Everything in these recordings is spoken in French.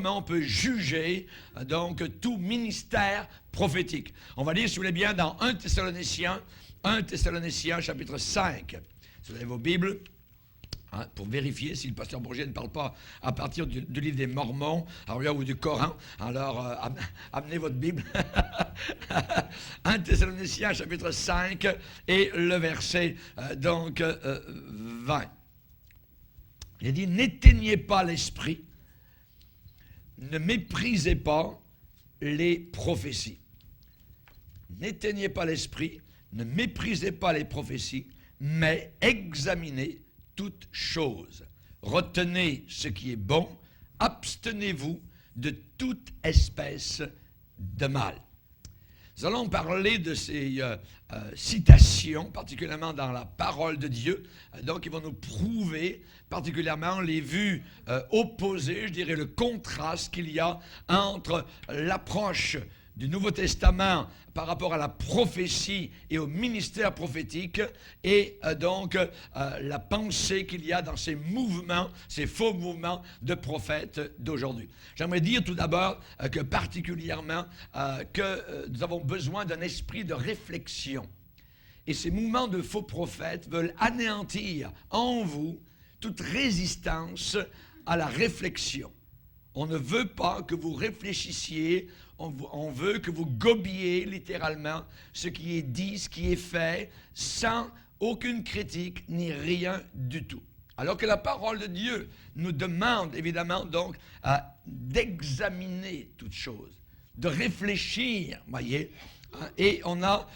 comment on peut juger donc tout ministère prophétique. On va lire, si vous voulez bien, dans 1 Thessaloniciens chapitre 5. Si vous avez vos Bibles, pour vérifier si le pasteur Bourget ne parle pas à partir du livre des Mormons ou du Coran, alors amenez votre Bible. 1 Thessaloniciens chapitre 5 et le verset 20. Il dit, n'éteignez pas l'esprit, ne méprisez pas les prophéties. N'éteignez pas l'esprit, ne méprisez pas les prophéties, mais examinez toutes choses. Retenez ce qui est bon, abstenez-vous de toute espèce de mal. Nous allons parler de ces citations, particulièrement dans la parole de Dieu. Donc, ils vont nous prouver particulièrement les vues opposées, je dirais le contraste qu'il y a entre l'approche du Nouveau Testament par rapport à la prophétie et au ministère prophétique et la pensée qu'il y a dans ces mouvements, ces faux mouvements de prophètes d'aujourd'hui. J'aimerais dire tout d'abord que particulièrement que nous avons besoin d'un esprit de réflexion. Et ces mouvements de faux prophètes veulent anéantir en vous toute résistance à la réflexion. On ne veut pas que vous réfléchissiez, on veut que vous gobiez littéralement ce qui est dit, ce qui est fait, sans aucune critique ni rien du tout. Alors que la parole de Dieu nous demande évidemment donc d'examiner toutes choses, de réfléchir, voyez. Et on a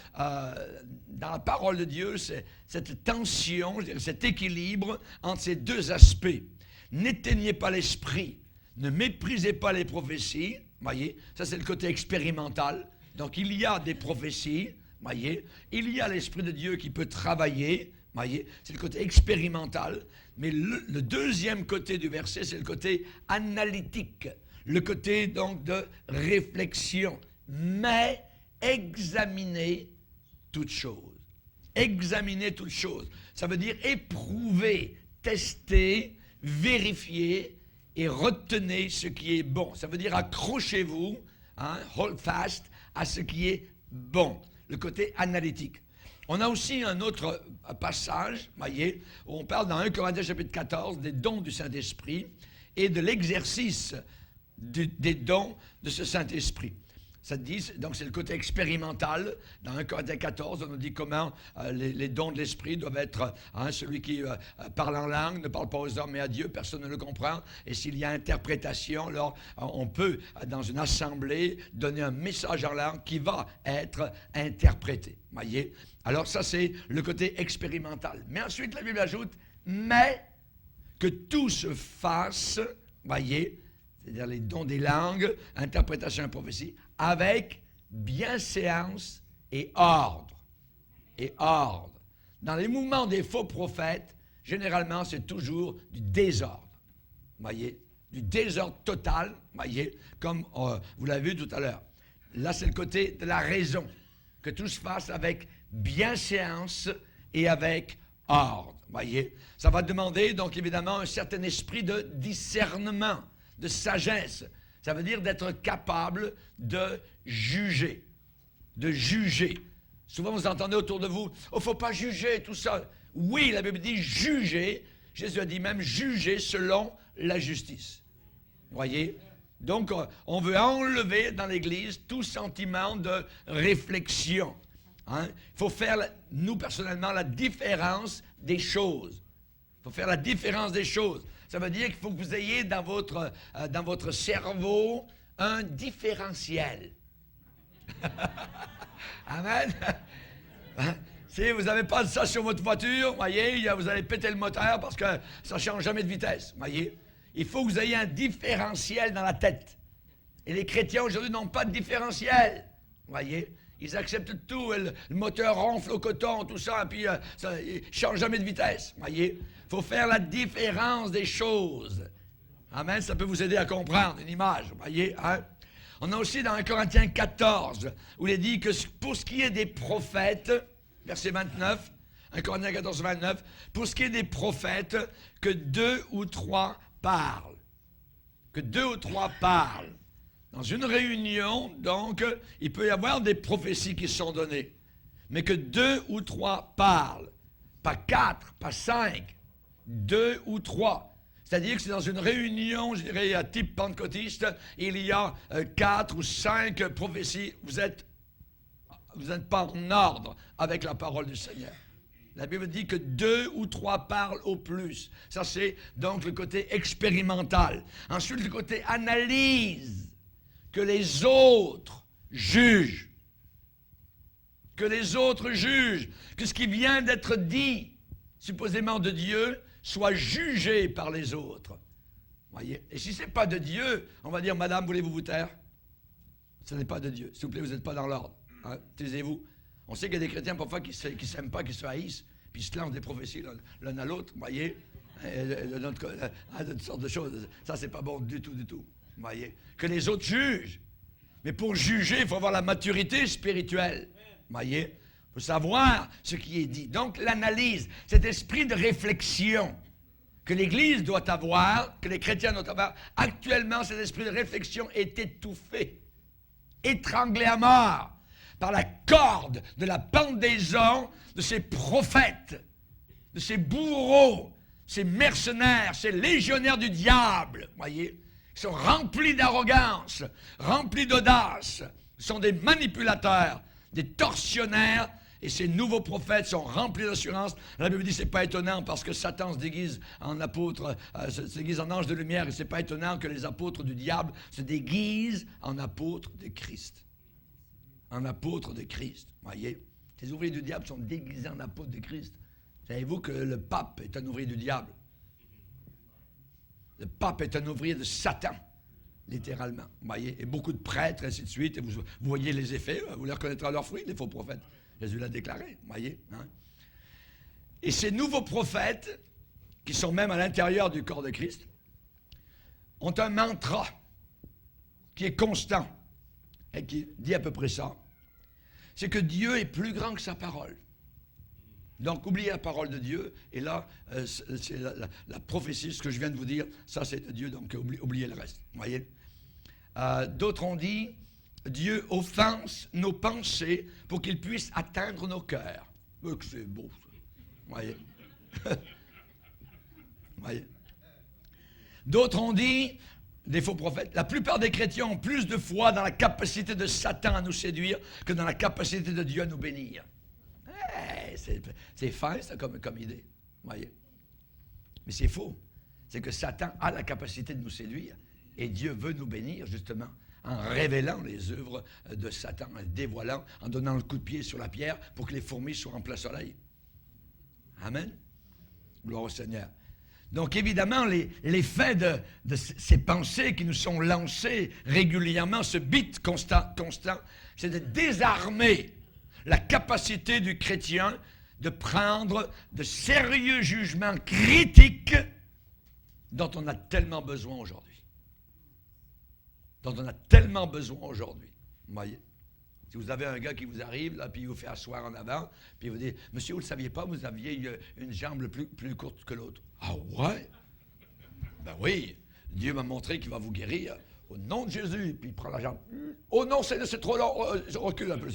dans la parole de Dieu cette tension, cet équilibre entre ces deux aspects. N'éteignez pas l'esprit, ne méprisez pas les prophéties. Voyez, ça c'est le côté expérimental. Donc il y a des prophéties, voyez, il y a l'Esprit de Dieu qui peut travailler, voyez, c'est le côté expérimental. Mais le deuxième côté du verset, c'est le côté analytique, le côté donc de réflexion. Mais examinez toutes choses. Examinez toutes choses. Ça veut dire éprouver, tester, vérifier, et retenez ce qui est bon. Ça veut dire accrochez-vous, hold fast, à ce qui est bon. Le côté analytique. On a aussi un autre passage, voyez, où on parle dans 1 Corinthiens chapitre 14 des dons du Saint-Esprit et de l'exercice des dons de ce Saint-Esprit. Ça dit, donc c'est le côté expérimental. Dans 1 Corinthiens 14, on nous dit comment les dons de l'Esprit doivent être, celui qui parle en langue ne parle pas aux hommes mais à Dieu, personne ne le comprend. Et s'il y a interprétation, alors on peut, dans une assemblée, donner un message en langue qui va être interprété. Voyez? Alors ça, c'est le côté expérimental. Mais ensuite, la Bible ajoute, mais que tout se fasse, voyez, c'est-à-dire les dons des langues, interprétation et prophétie, avec bienséance et ordre. Et ordre. Dans les mouvements des faux prophètes, généralement, c'est toujours du désordre. Voyez? Du désordre total, voyez, comme vous l'avez vu tout à l'heure. Là, c'est le côté de la raison. Que tout se fasse avec bienséance et avec ordre. Voyez? Ça va demander, donc, évidemment, un certain esprit de discernement, de sagesse. Ça veut dire d'être capable de juger. De juger. Souvent, vous entendez autour de vous, « Oh, il ne faut pas juger, tout ça. » Oui, la Bible dit « juger ». Jésus a dit même « juger selon la justice ». Voyez? Donc, on veut enlever dans l'Église tout sentiment de réflexion. Il faut faire, nous, personnellement, la différence des choses. Il faut faire la différence des choses. Ça veut dire qu'il faut que vous ayez dans votre cerveau un différentiel. Amen. Si vous n'avez pas de ça sur votre voiture, voyez, vous allez péter le moteur parce que ça ne change jamais de vitesse. Voyez, il faut que vous ayez un différentiel dans la tête. Et les chrétiens aujourd'hui n'ont pas de différentiel. Voyez, ils acceptent tout. Le moteur ronfle au coton, tout ça, et puis ça, il ne change jamais de vitesse. Voyez. Il faut faire la différence des choses. Amen, ça peut vous aider à comprendre une image, vous voyez. On a aussi dans 1 Corinthiens 14, où il est dit que pour ce qui est des prophètes, verset 29, 1 Corinthiens 14, 29, pour ce qui est des prophètes, que 2 ou 3 parlent. que 2 ou 3 parlent. Dans une réunion, donc, il peut y avoir des prophéties qui sont données. Mais que 2 ou 3 parlent. Pas 4, pas 5. 2 ou 3. C'est-à-dire que c'est dans une réunion, je dirais, à type pentecôtiste, il y a 4 ou 5 prophéties. Vous n'êtes pas en ordre avec la parole du Seigneur. La Bible dit que 2 ou 3 parlent au plus. Ça, c'est donc le côté expérimental. Ensuite, le côté analyse. Que les autres jugent. Que les autres jugent. Que ce qui vient d'être dit, supposément de Dieu, soit jugé par les autres. Voyez? Et si ce n'est pas de Dieu, on va dire, madame, voulez-vous vous taire? Ce n'est pas de Dieu. S'il vous plaît, vous n'êtes pas dans l'ordre. Hein? Taisez-vous. On sait qu'il y a des chrétiens parfois qui ne s'aiment pas, qui se haïssent, puis ils se lancent des prophéties l'un à l'autre. Voyez? De toutes sortes de choses. Ça, c'est pas bon du tout, du tout. Voyez? Que les autres jugent. Mais pour juger, il faut avoir la maturité spirituelle. Voyez? Il faut savoir ce qui est dit. Donc, l'analyse, cet esprit de réflexion que l'Église doit avoir, que les chrétiens doivent avoir, actuellement, cet esprit de réflexion est étouffé, étranglé à mort par la corde de la pendaison de ces prophètes, de ces bourreaux, ces mercenaires, ces légionnaires du diable, voyez? Ils sont remplis d'arrogance, remplis d'audace, ils sont des manipulateurs, des tortionnaires, et ces nouveaux prophètes sont remplis d'assurance. La Bible dit, c'est pas étonnant parce que Satan se déguise en apôtre, se déguise en ange de lumière, et c'est pas étonnant que les apôtres du diable se déguisent en apôtres de Christ. En apôtres de Christ, voyez. Les ouvriers du diable sont déguisés en apôtres de Christ. Savez-vous que le pape est un ouvrier du diable? Le pape est un ouvrier de Satan, littéralement. Voyez? Et beaucoup de prêtres, ainsi de suite. Et vous voyez les effets, vous les reconnaîtrez à leurs fruits, les faux prophètes. Jésus l'a déclaré, voyez. Hein? Et ces nouveaux prophètes, qui sont même à l'intérieur du corps de Christ, ont un mantra qui est constant et qui dit à peu près ça. C'est que Dieu est plus grand que sa parole. Donc, oubliez la parole de Dieu, et là, c'est la prophétie, ce que je viens de vous dire, ça c'est de Dieu, donc oubliez le reste. Voyez? D'autres ont dit, Dieu offense nos pensées pour qu'il puisse atteindre nos cœurs. C'est beau, ça. Voyez? Voyez? D'autres ont dit, des faux prophètes, la plupart des chrétiens ont plus de foi dans la capacité de Satan à nous séduire que dans la capacité de Dieu à nous bénir. C'est fin, ça, comme idée. Voyez? Mais c'est faux. C'est que Satan a la capacité de nous séduire et Dieu veut nous bénir, justement, en révélant les œuvres de Satan, en dévoilant, en donnant le coup de pied sur la pierre pour que les fourmis soient en plein soleil. Amen. Gloire au Seigneur. Donc, évidemment, l'effet de ces pensées qui nous sont lancées régulièrement, ce beat constant, c'est de désarmer la capacité du chrétien de prendre de sérieux jugements critiques dont on a tellement besoin aujourd'hui. Dont on a tellement besoin aujourd'hui. Vous voyez? Si vous avez un gars qui vous arrive, là, puis il vous fait asseoir en avant, puis il vous dit, « Monsieur, vous ne le saviez pas, vous aviez une jambe plus courte que l'autre. » Ah ouais? Ben oui, Dieu m'a montré qu'il va vous guérir au nom de Jésus, puis il prend la jambe. « Oh non, c'est trop long, recule un peu. »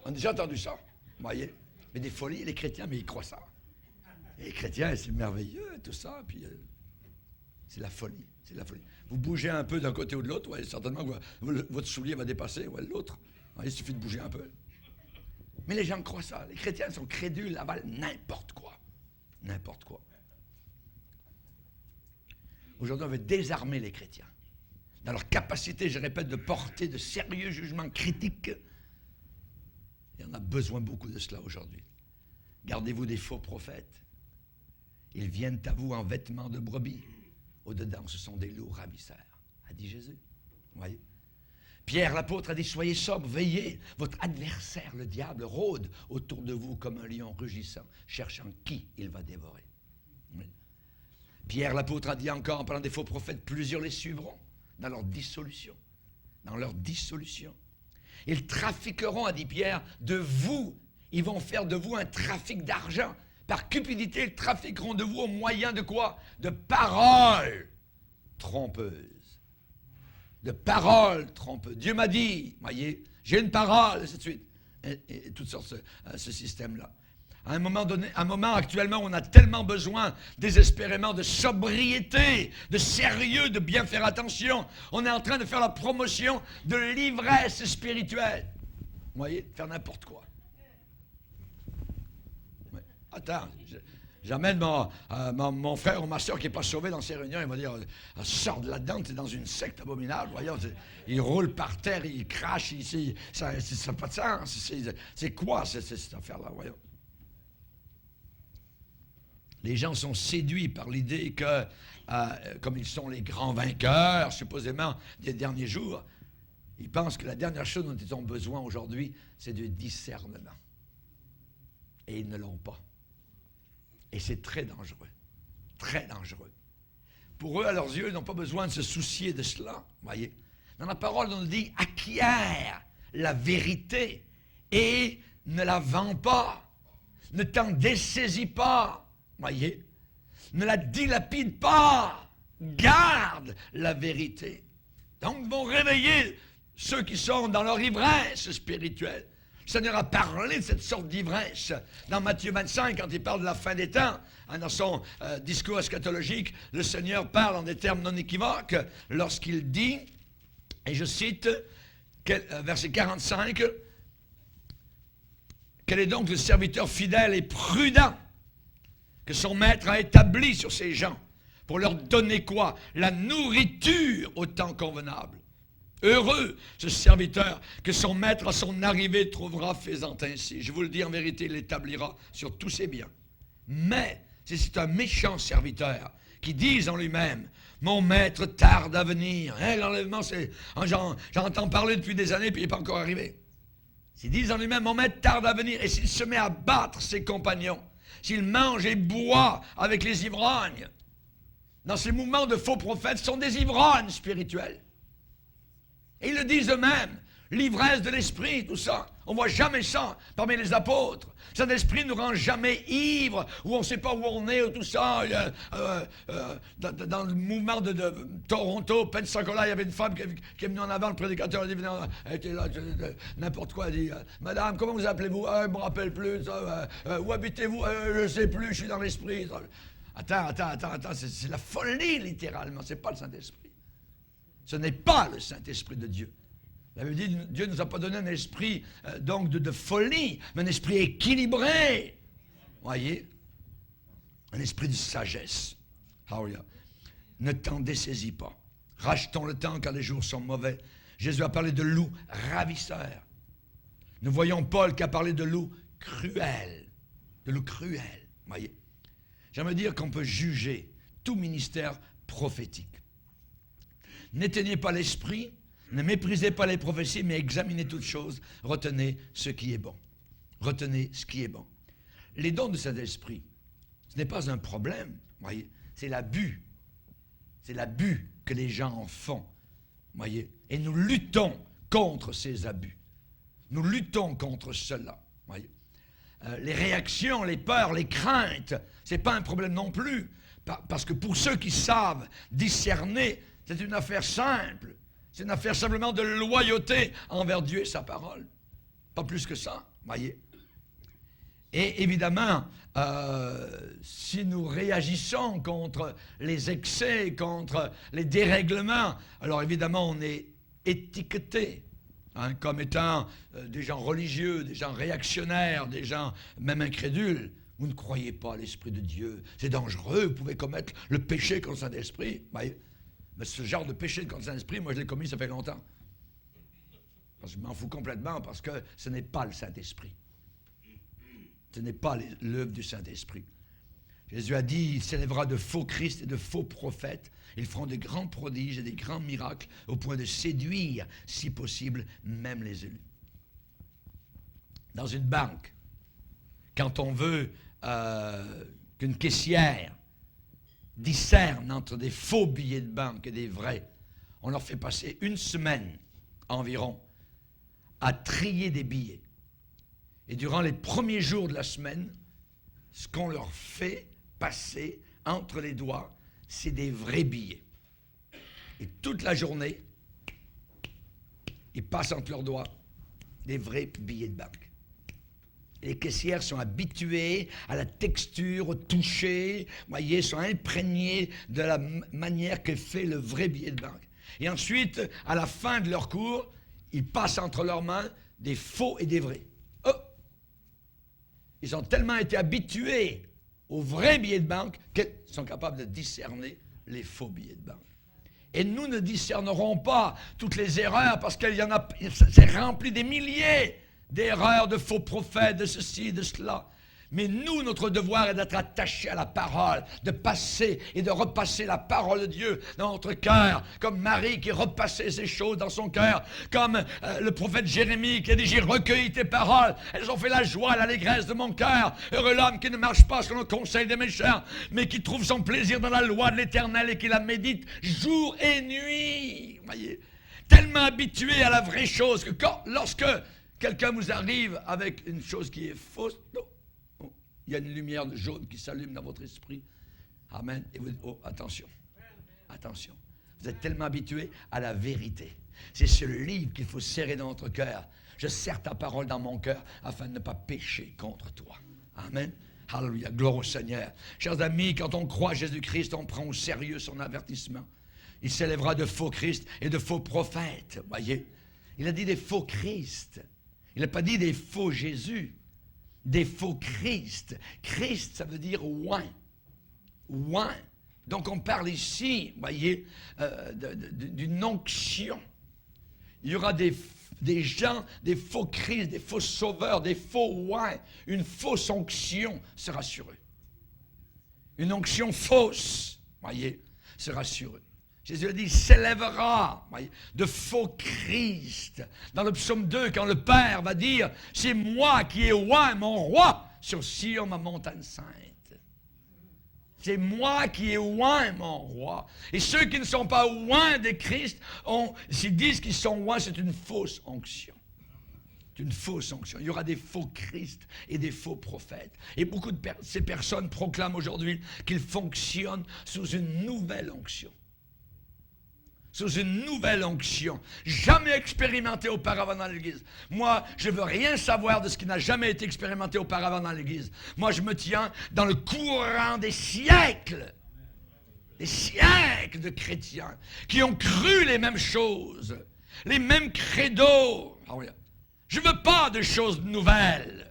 On a déjà entendu ça, vous voyez? Mais des folies, les chrétiens, mais ils croient ça. Et les chrétiens, c'est merveilleux, tout ça, puis c'est la folie, c'est la folie. Vous bougez un peu d'un côté ou de l'autre, ouais, certainement que votre soulier va dépasser l'autre. Ouais, il suffit de bouger un peu. Mais les gens croient ça. Les chrétiens sont crédules, avalent n'importe quoi. N'importe quoi. Aujourd'hui, on veut désarmer les chrétiens. Dans leur capacité, je répète, de porter de sérieux jugements critiques. Et on a besoin beaucoup de cela aujourd'hui. Gardez-vous des faux prophètes. Ils viennent à vous en vêtements de brebis. Au-dedans, ce sont des loups ravisseurs, a dit Jésus. Vous voyez? Pierre l'apôtre a dit, soyez sobres, veillez. Votre adversaire, le diable, rôde autour de vous comme un lion rugissant, cherchant qui il va dévorer. Oui. Pierre l'apôtre a dit encore, en parlant des faux prophètes, plusieurs les suivront dans leur dissolution. Dans leur dissolution. Ils trafiqueront, a dit Pierre, de vous. Ils vont faire de vous un trafic d'argent. Par cupidité, ils trafiqueront de vous au moyen de quoi? De paroles trompeuses. de paroles trompeuses. Dieu m'a dit, voyez, j'ai une parole, et ainsi de suite. Et toutes sortes ce système-là. À un moment donné, actuellement, on a tellement besoin, désespérément, de sobriété, de sérieux, de bien faire attention. On est en train de faire la promotion de l'ivresse spirituelle. Vous voyez, faire n'importe quoi. Ouais. Attends, j'amène mon frère ou ma soeur qui n'est pas sauvé dans ces réunions, il va dire, sors de là-dedans, tu es dans une secte abominable, voyons, il roule par terre, il crache ici, ça n'a pas de sens. C'est quoi cette affaire-là, voyons? Les gens sont séduits par l'idée que, comme ils sont les grands vainqueurs, supposément, des derniers jours, ils pensent que la dernière chose dont ils ont besoin aujourd'hui, c'est du discernement. Et ils ne l'ont pas. Et c'est très dangereux. Très dangereux. Pour eux, à leurs yeux, ils n'ont pas besoin de se soucier de cela. Voyez. Dans la parole, on nous dit, acquiert la vérité et ne la vends pas. Ne t'en dessaisis pas. Voyez, ne la dilapide pas, garde la vérité. Donc, vont réveiller ceux qui sont dans leur ivresse spirituelle. Le Seigneur a parlé de cette sorte d'ivresse dans Matthieu 25, quand il parle de la fin des temps. Dans son discours eschatologique, le Seigneur parle en des termes non équivoques lorsqu'il dit, et je cite, verset 45, « Quel est donc le serviteur fidèle et prudent que son maître a établi sur ces gens, pour leur donner quoi? La nourriture au temps convenable. Heureux ce serviteur que son maître à son arrivée trouvera faisant ainsi. Je vous le dis en vérité, il l'établira sur tous ses biens. Mais si c'est un méchant serviteur qui dit en lui-même, mon maître tarde à venir. Hein, l'enlèvement, j'entends parler depuis des années puis il n'est pas encore arrivé. S'il dit en lui-même, mon maître tarde à venir, et s'il se met à battre ses compagnons, s'il mange et boit avec les ivrognes, dans ces mouvements de faux prophètes, ce sont des ivrognes spirituels. Et ils le disent eux-mêmes, l'ivresse de l'esprit, tout ça. On ne voit jamais ça parmi les apôtres. Saint-Esprit ne nous rend jamais ivres, où on ne sait pas où on est, ou tout ça. Dans le mouvement de Toronto, Pensacola, il y avait une femme qui est venue en avant, le prédicateur, elle était là, n'importe quoi, elle dit, Madame, comment vous appelez-vous? Je ne me rappelle plus, où habitez-vous? Je ne sais plus, je suis dans l'esprit. Attends, c'est la folie, littéralement, ce n'est pas le Saint-Esprit. Ce n'est pas le Saint-Esprit de Dieu. La Bible dit, Dieu ne nous a pas donné un esprit donc de folie, mais un esprit équilibré. Voyez? Un esprit de sagesse. Hallelujah. Ne t'en dessaisis pas. Rachetons le temps car les jours sont mauvais. Jésus a parlé de loup ravisseur. Nous voyons Paul qui a parlé de loup cruel. De loup cruel. Voyez? J'aimerais dire qu'on peut juger tout ministère prophétique. N'éteignez pas l'esprit, ne méprisez pas les prophéties, mais examinez toutes choses, retenez ce qui est bon. Retenez ce qui est bon. Les dons de cet esprit, ce n'est pas un problème, voyez, c'est l'abus. C'est l'abus que les gens en font, voyez. Et nous luttons contre ces abus. Nous luttons contre cela, voyez. Les réactions, les peurs, les craintes, ce n'est pas un problème non plus. Parce que pour ceux qui savent discerner, c'est une affaire simple. C'est une affaire simplement de loyauté envers Dieu et sa parole. Pas plus que ça, voyez. Et évidemment, si nous réagissons contre les excès, contre les dérèglements, alors évidemment on est étiqueté comme étant des gens religieux, des gens réactionnaires, des gens même incrédules. Vous ne croyez pas à l'Esprit de Dieu. C'est dangereux, vous pouvez commettre le péché contre le Saint-Esprit. Voyez. Mais ce genre de péché contre le Saint-Esprit, moi je l'ai commis ça fait longtemps. Parce que je m'en fous complètement, parce que ce n'est pas le Saint-Esprit. Ce n'est pas l'œuvre du Saint-Esprit. Jésus a dit, il s'élèvera de faux Christ et de faux prophètes. Ils feront de grands prodiges et des grands miracles au point de séduire, si possible, même les élus. Dans une banque, quand on veut qu'une caissière discerne entre des faux billets de banque et des vrais, on leur fait passer une semaine environ à trier des billets. Et durant les premiers jours de la semaine, ce qu'on leur fait passer entre les doigts, c'est des vrais billets. Et toute la journée, ils passent entre leurs doigts des vrais billets de banque. Les caissières sont habituées à la texture, au toucher, voyez, sont imprégnées de la manière que fait le vrai billet de banque. Et ensuite, à la fin de leur cours, ils passent entre leurs mains des faux et des vrais. Oh! Ils ont tellement été habitués aux vrais billets de banque qu'ils sont capables de discerner les faux billets de banque. Et nous ne discernerons pas toutes les erreurs parce qu'il y en a, c'est rempli des milliers d'erreurs, de faux prophètes, de ceci, de cela. Mais nous, notre devoir est d'être attachés à la parole, de passer et de repasser la parole de Dieu dans notre cœur, comme Marie qui repassait ces choses dans son cœur, comme le prophète Jérémie qui a dit « J'ai recueilli tes paroles, elles ont fait la joie, l'allégresse de mon cœur. Heureux l'homme qui ne marche pas selon le conseil des méchants, mais qui trouve son plaisir dans la loi de l'Éternel et qui la médite jour et nuit. » Voyez, tellement habitué à la vraie chose que lorsque quelqu'un vous arrive avec une chose qui est fausse, non. Il y a une lumière jaune qui s'allume dans votre esprit. Amen. Et vous dites, oh, attention. Attention. Vous êtes tellement habitué à la vérité. C'est ce livre qu'il faut serrer dans votre cœur. Je serre ta parole dans mon cœur afin de ne pas pécher contre toi. Amen. Alléluia. Gloire au Seigneur. Chers amis, quand on croit à Jésus-Christ, on prend au sérieux son avertissement. Il s'élèvera de faux Christ et de faux prophètes. Voyez. Il a dit des faux Christ. Il n'a pas dit des faux Jésus. Des faux Christ. Christ, ça veut dire oint. Oint. Donc on parle ici, voyez, d'une onction. Il y aura des gens, des faux Christ, des faux sauveurs, des faux oints. Une fausse onction sera sur eux. Une onction fausse, voyez, sera sur eux. Jésus a dit, il s'élèvera, de faux Christ. Dans le psaume 2, quand le Père va dire, c'est moi qui ai oint mon roi sur Sion, ma montagne sainte. C'est moi qui ai oint mon roi. Et ceux qui ne sont pas oints de Christ, s'ils disent qu'ils sont oints, c'est une fausse onction. C'est une fausse onction. Il y aura des faux Christ et des faux prophètes. Et beaucoup de ces personnes proclament aujourd'hui qu'ils fonctionnent sous une nouvelle onction. Sous une nouvelle onction, jamais expérimentée auparavant dans l'Église. Moi, je ne veux rien savoir de ce qui n'a jamais été expérimenté auparavant dans l'Église. Moi, je me tiens dans le courant des siècles de chrétiens qui ont cru les mêmes choses, les mêmes credos. Je ne veux pas de choses nouvelles.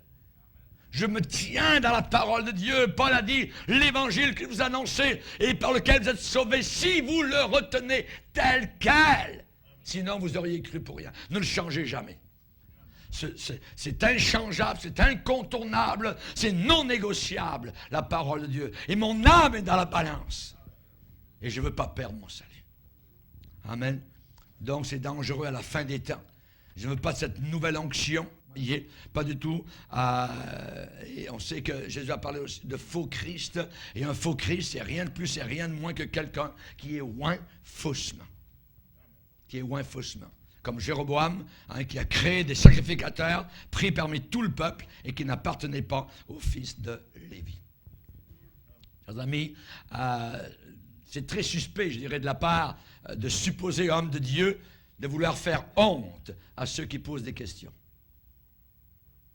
Je me tiens dans la parole de Dieu. Paul a dit, l'évangile que vous annoncez et par lequel vous êtes sauvés, si vous le retenez tel quel, sinon vous auriez cru pour rien. Ne le changez jamais. C'est inchangeable, c'est incontournable, c'est non négociable, la parole de Dieu. Et mon âme est dans la balance. Et je ne veux pas perdre mon salut. Amen. Donc c'est dangereux à la fin des temps. Je ne veux pas de cette nouvelle onction. Pas du tout. Et on sait que Jésus a parlé aussi de faux Christ. Et un faux Christ, c'est rien de plus, c'est rien de moins que quelqu'un qui est oint faussement. Qui est oint faussement. Comme Jéroboam, qui a créé des sacrificateurs pris parmi tout le peuple et qui n'appartenaient pas au fils de Lévi. Chers amis, c'est très suspect, je dirais, de la part de supposés hommes de Dieu de vouloir faire honte à ceux qui posent des questions.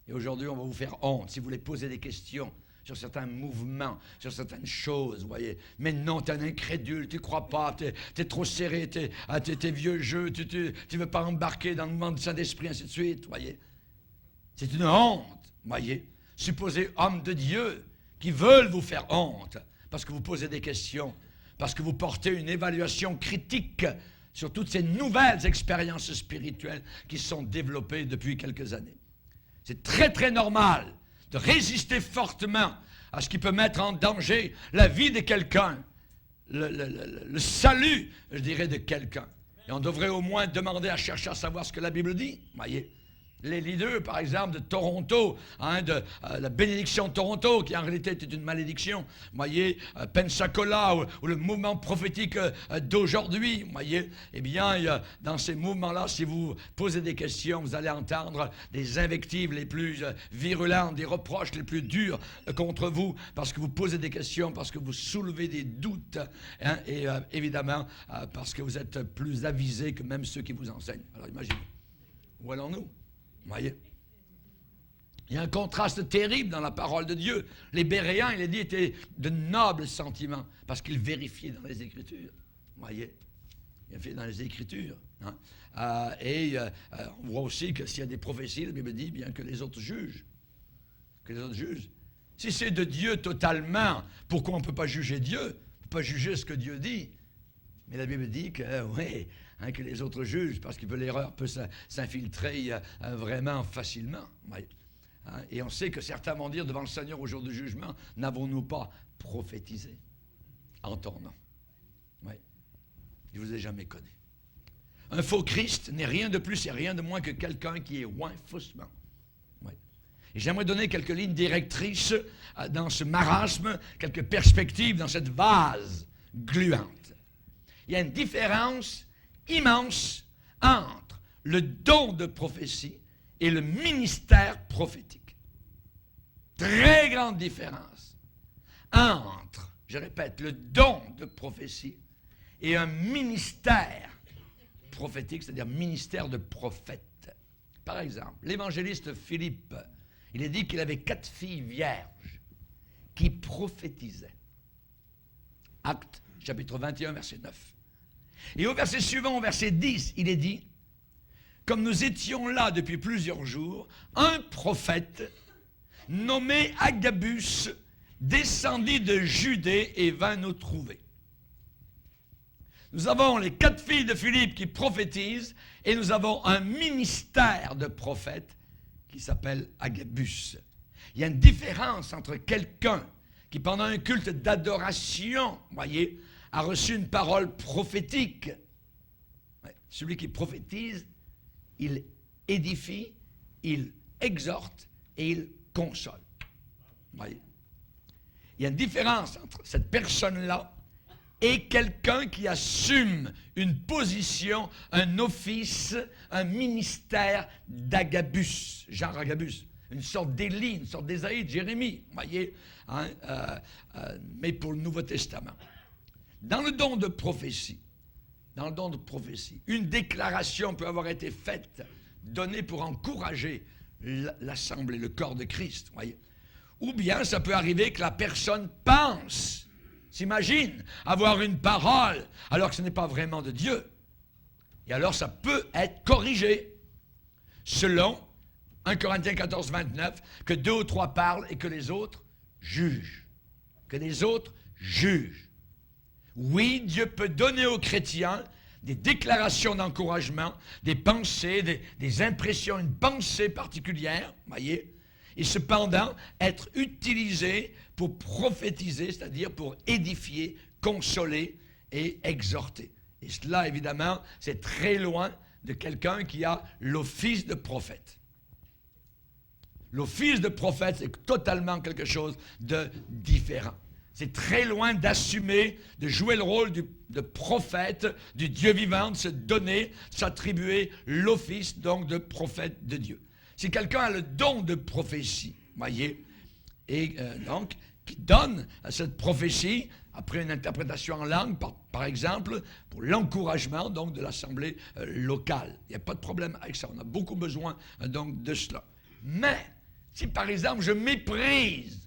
Et aujourd'hui, on va vous faire honte si vous voulez poser des questions sur certains mouvements, sur certaines choses, vous voyez. Mais non, tu es un incrédule, tu ne crois pas, tu es trop serré, tu es vieux jeu, tu ne veux pas embarquer dans le mouvement du Saint-Esprit, ainsi de suite, vous voyez. C'est une honte, vous voyez. Supposez hommes de Dieu qui veulent vous faire honte parce que vous posez des questions, parce que vous portez une évaluation critique sur toutes ces nouvelles expériences spirituelles qui sont développées depuis quelques années. C'est très, très normal de résister fortement à ce qui peut mettre en danger la vie de quelqu'un, le salut, je dirais, de quelqu'un. Et on devrait au moins demander à chercher à savoir ce que la Bible dit, voyez. Les leaders, par exemple, de Toronto, de la bénédiction de Toronto, qui en réalité était une malédiction, vous voyez, Pensacola, ou le mouvement prophétique d'aujourd'hui, vous voyez, eh bien, dans ces mouvements-là, si vous posez des questions, vous allez entendre des invectives les plus virulentes, des reproches les plus durs contre vous, parce que vous posez des questions, parce que vous soulevez des doutes, et évidemment, parce que vous êtes plus avisés que même ceux qui vous enseignent. Alors, imaginez. Où allons-nous? Vous voyez? Il y a un contraste terrible dans la parole de Dieu. Les Béréens, il est dit, étaient de nobles sentiments parce qu'ils vérifiaient dans les Écritures. Vous voyez? Il a fait dans les Écritures. Hein? On voit aussi que s'il y a des prophéties, la Bible dit bien que les autres jugent. Que les autres jugent. Si c'est de Dieu totalement, pourquoi on ne peut pas juger Dieu? On ne peut pas juger ce que Dieu dit. Mais la Bible dit que, oui, hein, que les autres jugent parce que l'erreur peut s'infiltrer vraiment facilement. Oui. Hein? Et on sait que certains vont dire devant le Seigneur au jour du jugement, n'avons-nous pas prophétisé en ton nom? Oui. Je ne vous ai jamais connu. Un faux Christ n'est rien de plus et rien de moins que quelqu'un qui est oint faussement. Oui. Et j'aimerais donner quelques lignes directrices dans ce marasme, quelques perspectives dans cette vase gluante. Il y a une différence immense entre le don de prophétie et le ministère prophétique. Très grande différence entre, je répète, le don de prophétie et un ministère prophétique, c'est-à-dire ministère de prophète. Par exemple, l'évangéliste Philippe, il est dit qu'il avait 4 filles vierges qui prophétisaient. Actes, chapitre 21, verset 9. Et au verset suivant, au verset 10, il est dit, comme nous étions là depuis plusieurs jours, un prophète nommé Agabus descendit de Judée et vint nous trouver. Nous avons les 4 filles de Philippe qui prophétisent et nous avons un ministère de prophète qui s'appelle Agabus. Il y a une différence entre quelqu'un qui, pendant un culte d'adoration, voyez, a reçu une parole prophétique. Celui qui prophétise, il édifie, il exhorte et il console. Voyez. Il y a une différence entre cette personne-là et quelqu'un qui assume une position, un office, un ministère d'Agabus, genre Agabus, une sorte d'Élie, une sorte d'Ésaïe, de Jérémie, voyez, hein, mais pour le Nouveau Testament. Dans le don de prophétie, une déclaration peut avoir été faite, donnée pour encourager l'assemblée, le corps de Christ, voyez. Ou bien ça peut arriver que la personne pense, s'imagine avoir une parole, alors que ce n'est pas vraiment de Dieu. Et alors ça peut être corrigé, selon 1 Corinthiens 14, 29, que 2 ou 3 parlent et que les autres jugent. Que les autres jugent. Oui, Dieu peut donner aux chrétiens des déclarations d'encouragement, des pensées, des impressions, une pensée particulière, voyez, et cependant être utilisé pour prophétiser, c'est-à-dire pour édifier, consoler et exhorter. Et cela, évidemment, c'est très loin de quelqu'un qui a l'office de prophète. L'office de prophète, c'est totalement quelque chose de différent. C'est très loin d'assumer, de jouer le rôle de prophète, du Dieu vivant, de se donner, de s'attribuer l'office donc de prophète de Dieu. Si quelqu'un a le don de prophétie, voyez, et donc qui donne à cette prophétie, après une interprétation en langue, par exemple, pour l'encouragement donc de l'assemblée locale. Il n'y a pas de problème avec ça. On a beaucoup besoin donc de cela. Mais si par exemple je méprise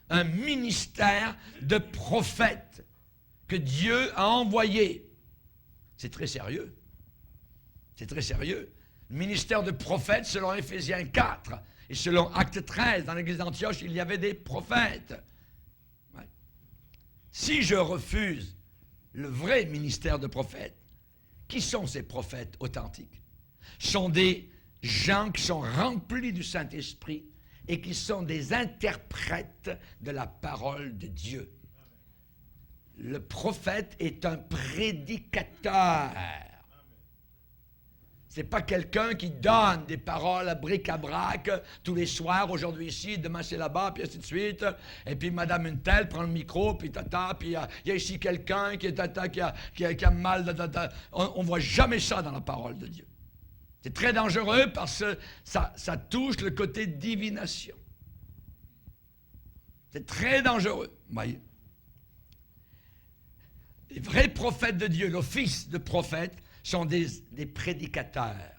un ministère de prophète que Dieu a envoyé, c'est très sérieux. C'est très sérieux. Le ministère de prophète, selon Éphésiens 4 et selon Acte 13, dans l'église d'Antioche, il y avait des prophètes. Ouais. Si je refuse le vrai ministère de prophète, qui sont ces prophètes authentiques? Ce sont des gens qui sont remplis du Saint-Esprit et qui sont des interprètes de la parole de Dieu. Le prophète est un prédicateur. Ce n'est pas quelqu'un qui donne des paroles à bric-à-brac tous les soirs, aujourd'hui ici, demain c'est là-bas, puis ainsi de suite. Et puis madame une telle prend le micro, puis tata, puis il y a ici quelqu'un qui a mal. Tata. On ne voit jamais ça dans la parole de Dieu. C'est très dangereux parce que ça touche le côté divination. C'est très dangereux, voyez. Les vrais prophètes de Dieu, l'office de prophète, sont des prédicateurs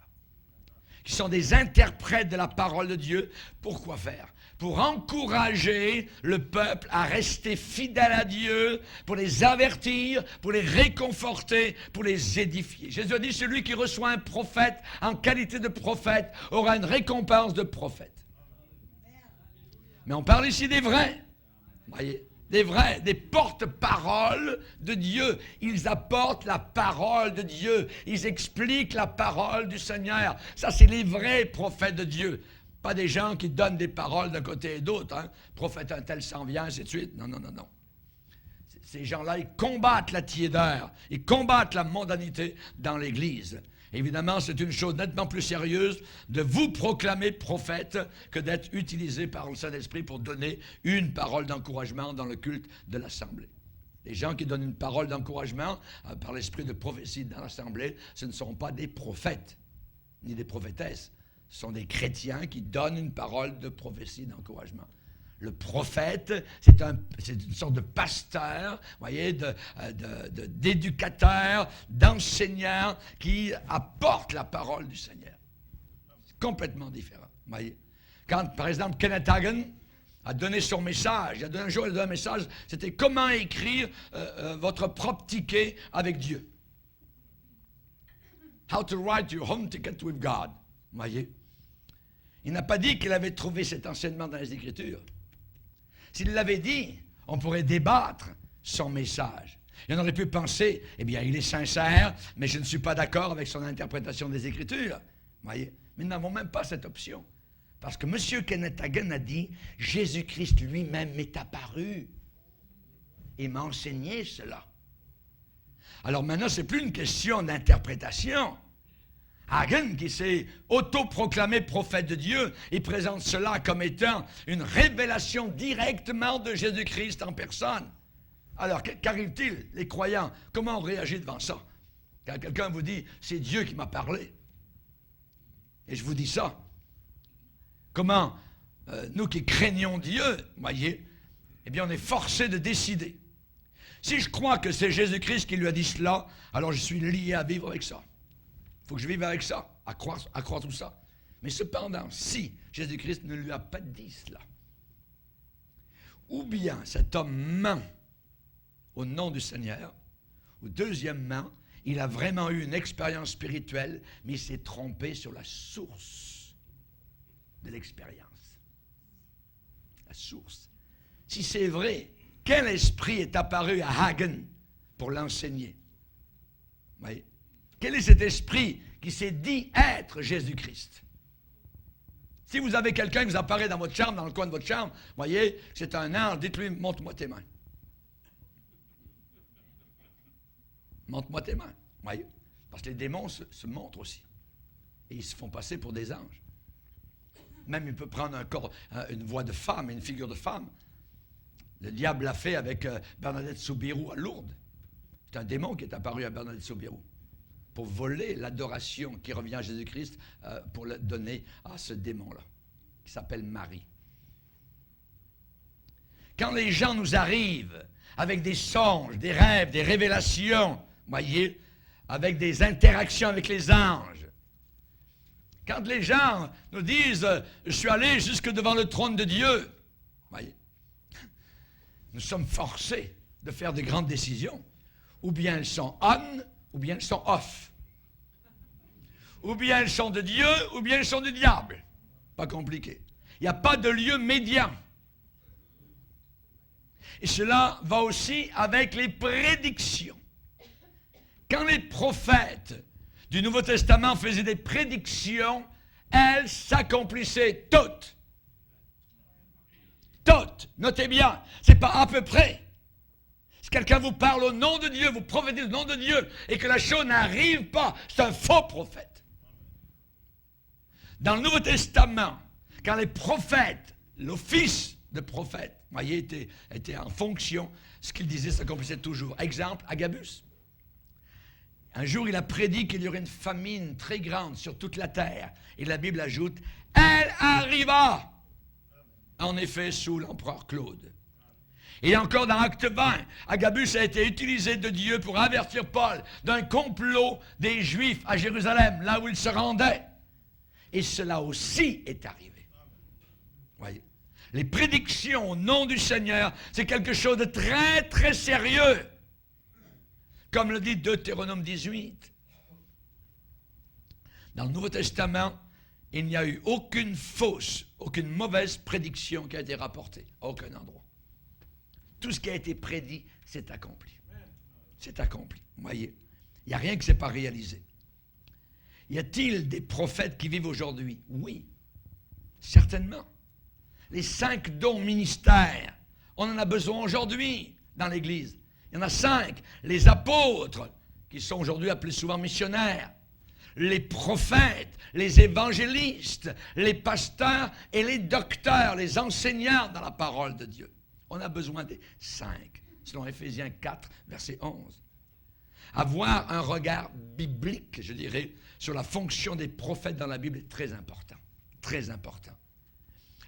qui sont des interprètes de la parole de Dieu. Pourquoi faire? Pour encourager le peuple à rester fidèle à Dieu, pour les avertir, pour les réconforter, pour les édifier. Jésus a dit, celui qui reçoit un prophète en qualité de prophète aura une récompense de prophète. Mais on parle ici des vrais, voyez, des vrais, des porte-paroles de Dieu. Ils apportent la parole de Dieu. Ils expliquent la parole du Seigneur. Ça, c'est les vrais prophètes de Dieu. Pas des gens qui donnent des paroles d'un côté et d'autre. Hein. Prophète un tel s'en vient, ainsi de suite. Non, non, non, non. Ces gens-là, ils combattent la tiédeur. Ils combattent la mondanité dans l'Église. Évidemment, c'est une chose nettement plus sérieuse de vous proclamer prophète que d'être utilisé par le Saint-Esprit pour donner une parole d'encouragement dans le culte de l'Assemblée. Les gens qui donnent une parole d'encouragement par l'esprit de prophétie dans l'Assemblée, ce ne sont pas des prophètes, ni des prophétesses. Ce sont des chrétiens qui donnent une parole de prophétie, d'encouragement. Le prophète, c'est une sorte de pasteur, voyez, d'éducateur, d'enseignant qui apporte la parole du Seigneur. C'est complètement différent, voyez. Quand, par exemple, Kenneth Hagin a donné son message, un jour il a donné un message, c'était comment écrire votre propre ticket avec Dieu. How to write your home ticket with God, voyez. Il n'a pas dit qu'il avait trouvé cet enseignement dans les Écritures. S'il l'avait dit, on pourrait débattre son message. Et on aurait pu penser, eh bien, il est sincère, mais je ne suis pas d'accord avec son interprétation des Écritures. Voyez? Mais nous n'avons même pas cette option. Parce que M. Kenneth Hagin a dit, Jésus-Christ lui-même m'est apparu et m'a enseigné cela. Alors maintenant, ce n'est plus une question d'interprétation. Hagin, qui s'est autoproclamé prophète de Dieu, il présente cela comme étant une révélation directement de Jésus-Christ en personne. Alors, qu'arrive-t-il, les croyants? Comment on réagit devant ça? Quand quelqu'un vous dit, c'est Dieu qui m'a parlé, et je vous dis ça, comment, nous qui craignons Dieu, voyez, eh bien, on est forcé de décider. Si je crois que c'est Jésus-Christ qui lui a dit cela, alors je suis lié à vivre avec ça. Il faut que je vive avec ça, à croire tout ça. Mais cependant, si Jésus-Christ ne lui a pas dit cela, ou bien cet homme ment au nom du Seigneur, ou deuxièmement, il a vraiment eu une expérience spirituelle, mais il s'est trompé sur la source de l'expérience. La source. Si c'est vrai, quel esprit est apparu à Hagin pour l'enseigner? Vous voyez? Quel est cet esprit qui s'est dit être Jésus-Christ? Si vous avez quelqu'un qui vous apparaît dans votre chambre, dans le coin de votre chambre, voyez, c'est un ange, dites-lui, montre-moi tes mains. Montre-moi tes mains, voyez. Parce que les démons se montrent aussi. Et ils se font passer pour des anges. Même il peut prendre un corps, une voix de femme, une figure de femme. Le diable l'a fait avec Bernadette Soubirous à Lourdes. C'est un démon qui est apparu à Bernadette Soubirous pour voler l'adoration qui revient à Jésus-Christ pour le donner à ce démon-là, qui s'appelle Marie. Quand les gens nous arrivent avec des songes, des rêves, des révélations, voyez, avec des interactions avec les anges, quand les gens nous disent « Je suis allé jusque devant le trône de Dieu », voyez, nous sommes forcés de faire de grandes décisions. Ou bien elles sont on, ou bien elles sont off. Ou bien elles sont de Dieu, ou bien elles sont du diable. Pas compliqué. Il n'y a pas de lieu médian. Et cela va aussi avec les prédictions. Quand les prophètes du Nouveau Testament faisaient des prédictions, elles s'accomplissaient toutes. Toutes. Notez bien, ce n'est pas à peu près. Si quelqu'un vous parle au nom de Dieu, vous prophétisez au nom de Dieu, et que la chose n'arrive pas, c'est un faux prophète. Dans le Nouveau Testament, quand les prophètes, l'office de prophète, voyez, était en fonction, ce qu'il disait s'accomplissait toujours. Exemple, Agabus. Un jour, il a prédit qu'il y aurait une famine très grande sur toute la terre. Et la Bible ajoute, elle arriva, en effet, sous l'empereur Claude. Et encore dans Acte 20, Agabus a été utilisé de Dieu pour avertir Paul d'un complot des Juifs à Jérusalem, là où il se rendait. Et cela aussi est arrivé. Voyez. Les prédictions au nom du Seigneur, c'est quelque chose de très, très sérieux. Comme le dit Deutéronome 18. Dans le Nouveau Testament, il n'y a eu aucune fausse, aucune mauvaise prédiction qui a été rapportée. À aucun endroit. Tout ce qui a été prédit, c'est accompli. C'est accompli. Vous voyez, il n'y a rien qui ne s'est pas réalisé. Y a-t-il des prophètes qui vivent aujourd'hui? Oui, certainement. Les 5 dons ministères, on en a besoin aujourd'hui dans l'Église. Il y en a 5. Les apôtres, qui sont aujourd'hui appelés souvent missionnaires. Les prophètes, les évangélistes, les pasteurs et les docteurs, les enseignants dans la parole de Dieu. On a besoin des 5, selon Éphésiens 4, verset 11. Avoir un regard biblique, je dirais, sur la fonction des prophètes dans la Bible est très important. Très important.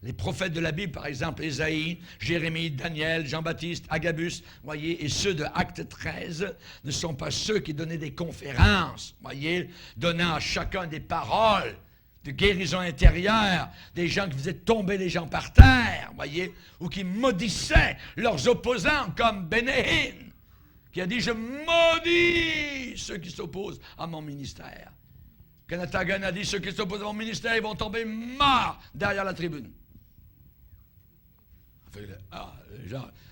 Les prophètes de la Bible, par exemple, Ésaïe, Jérémie, Daniel, Jean-Baptiste, Agabus, voyez, et ceux de Acte 13 ne sont pas ceux qui donnaient des conférences, voyez, donnant à chacun des paroles de guérison intérieure, des gens qui faisaient tomber les gens par terre, voyez, ou qui maudissaient leurs opposants, comme Bénéhine, qui a dit « Je maudis ceux qui s'opposent à mon ministère ». Kenneth Hagin a dit « Ceux qui s'opposent à mon ministère, ils vont tomber morts derrière la tribune ».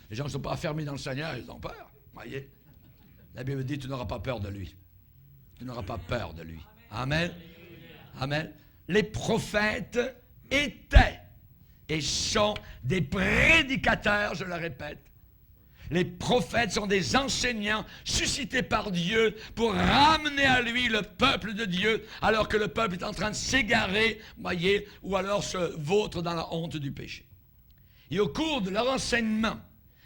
Les gens ne sont pas affermis dans le Seigneur, ils ont peur. Voyez, la Bible dit, tu n'auras pas peur de lui. Tu n'auras pas peur de lui. Amen. Amen. Les prophètes étaient et sont des prédicateurs, je le répète. Les prophètes sont des enseignants suscités par Dieu pour ramener à lui le peuple de Dieu, alors que le peuple est en train de s'égarer, voyez, ou alors se vautre dans la honte du péché. Et au cours de leur enseignement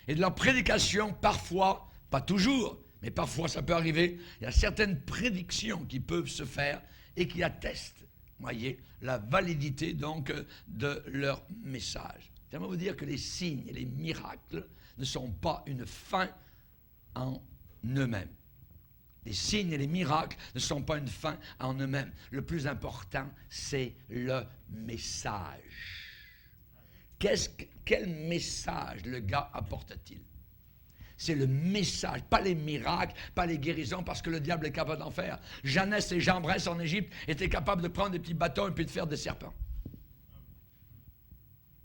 et de leur prédication, parfois, pas toujours, mais parfois ça peut arriver, il y a certaines prédictions qui peuvent se faire et qui attestent, voyez, la validité donc de leur message. J'aimerais vous dire que les signes et les miracles ne sont pas une fin en eux-mêmes. Les signes et les miracles ne sont pas une fin en eux-mêmes. Le plus important, c'est le message. Quel message le gars apporte-t-il? C'est le message, pas les miracles, pas les guérisons, parce que le diable est capable d'en faire. Jeannès et Jambres en Égypte étaient capables de prendre des petits bâtons et puis de faire des serpents.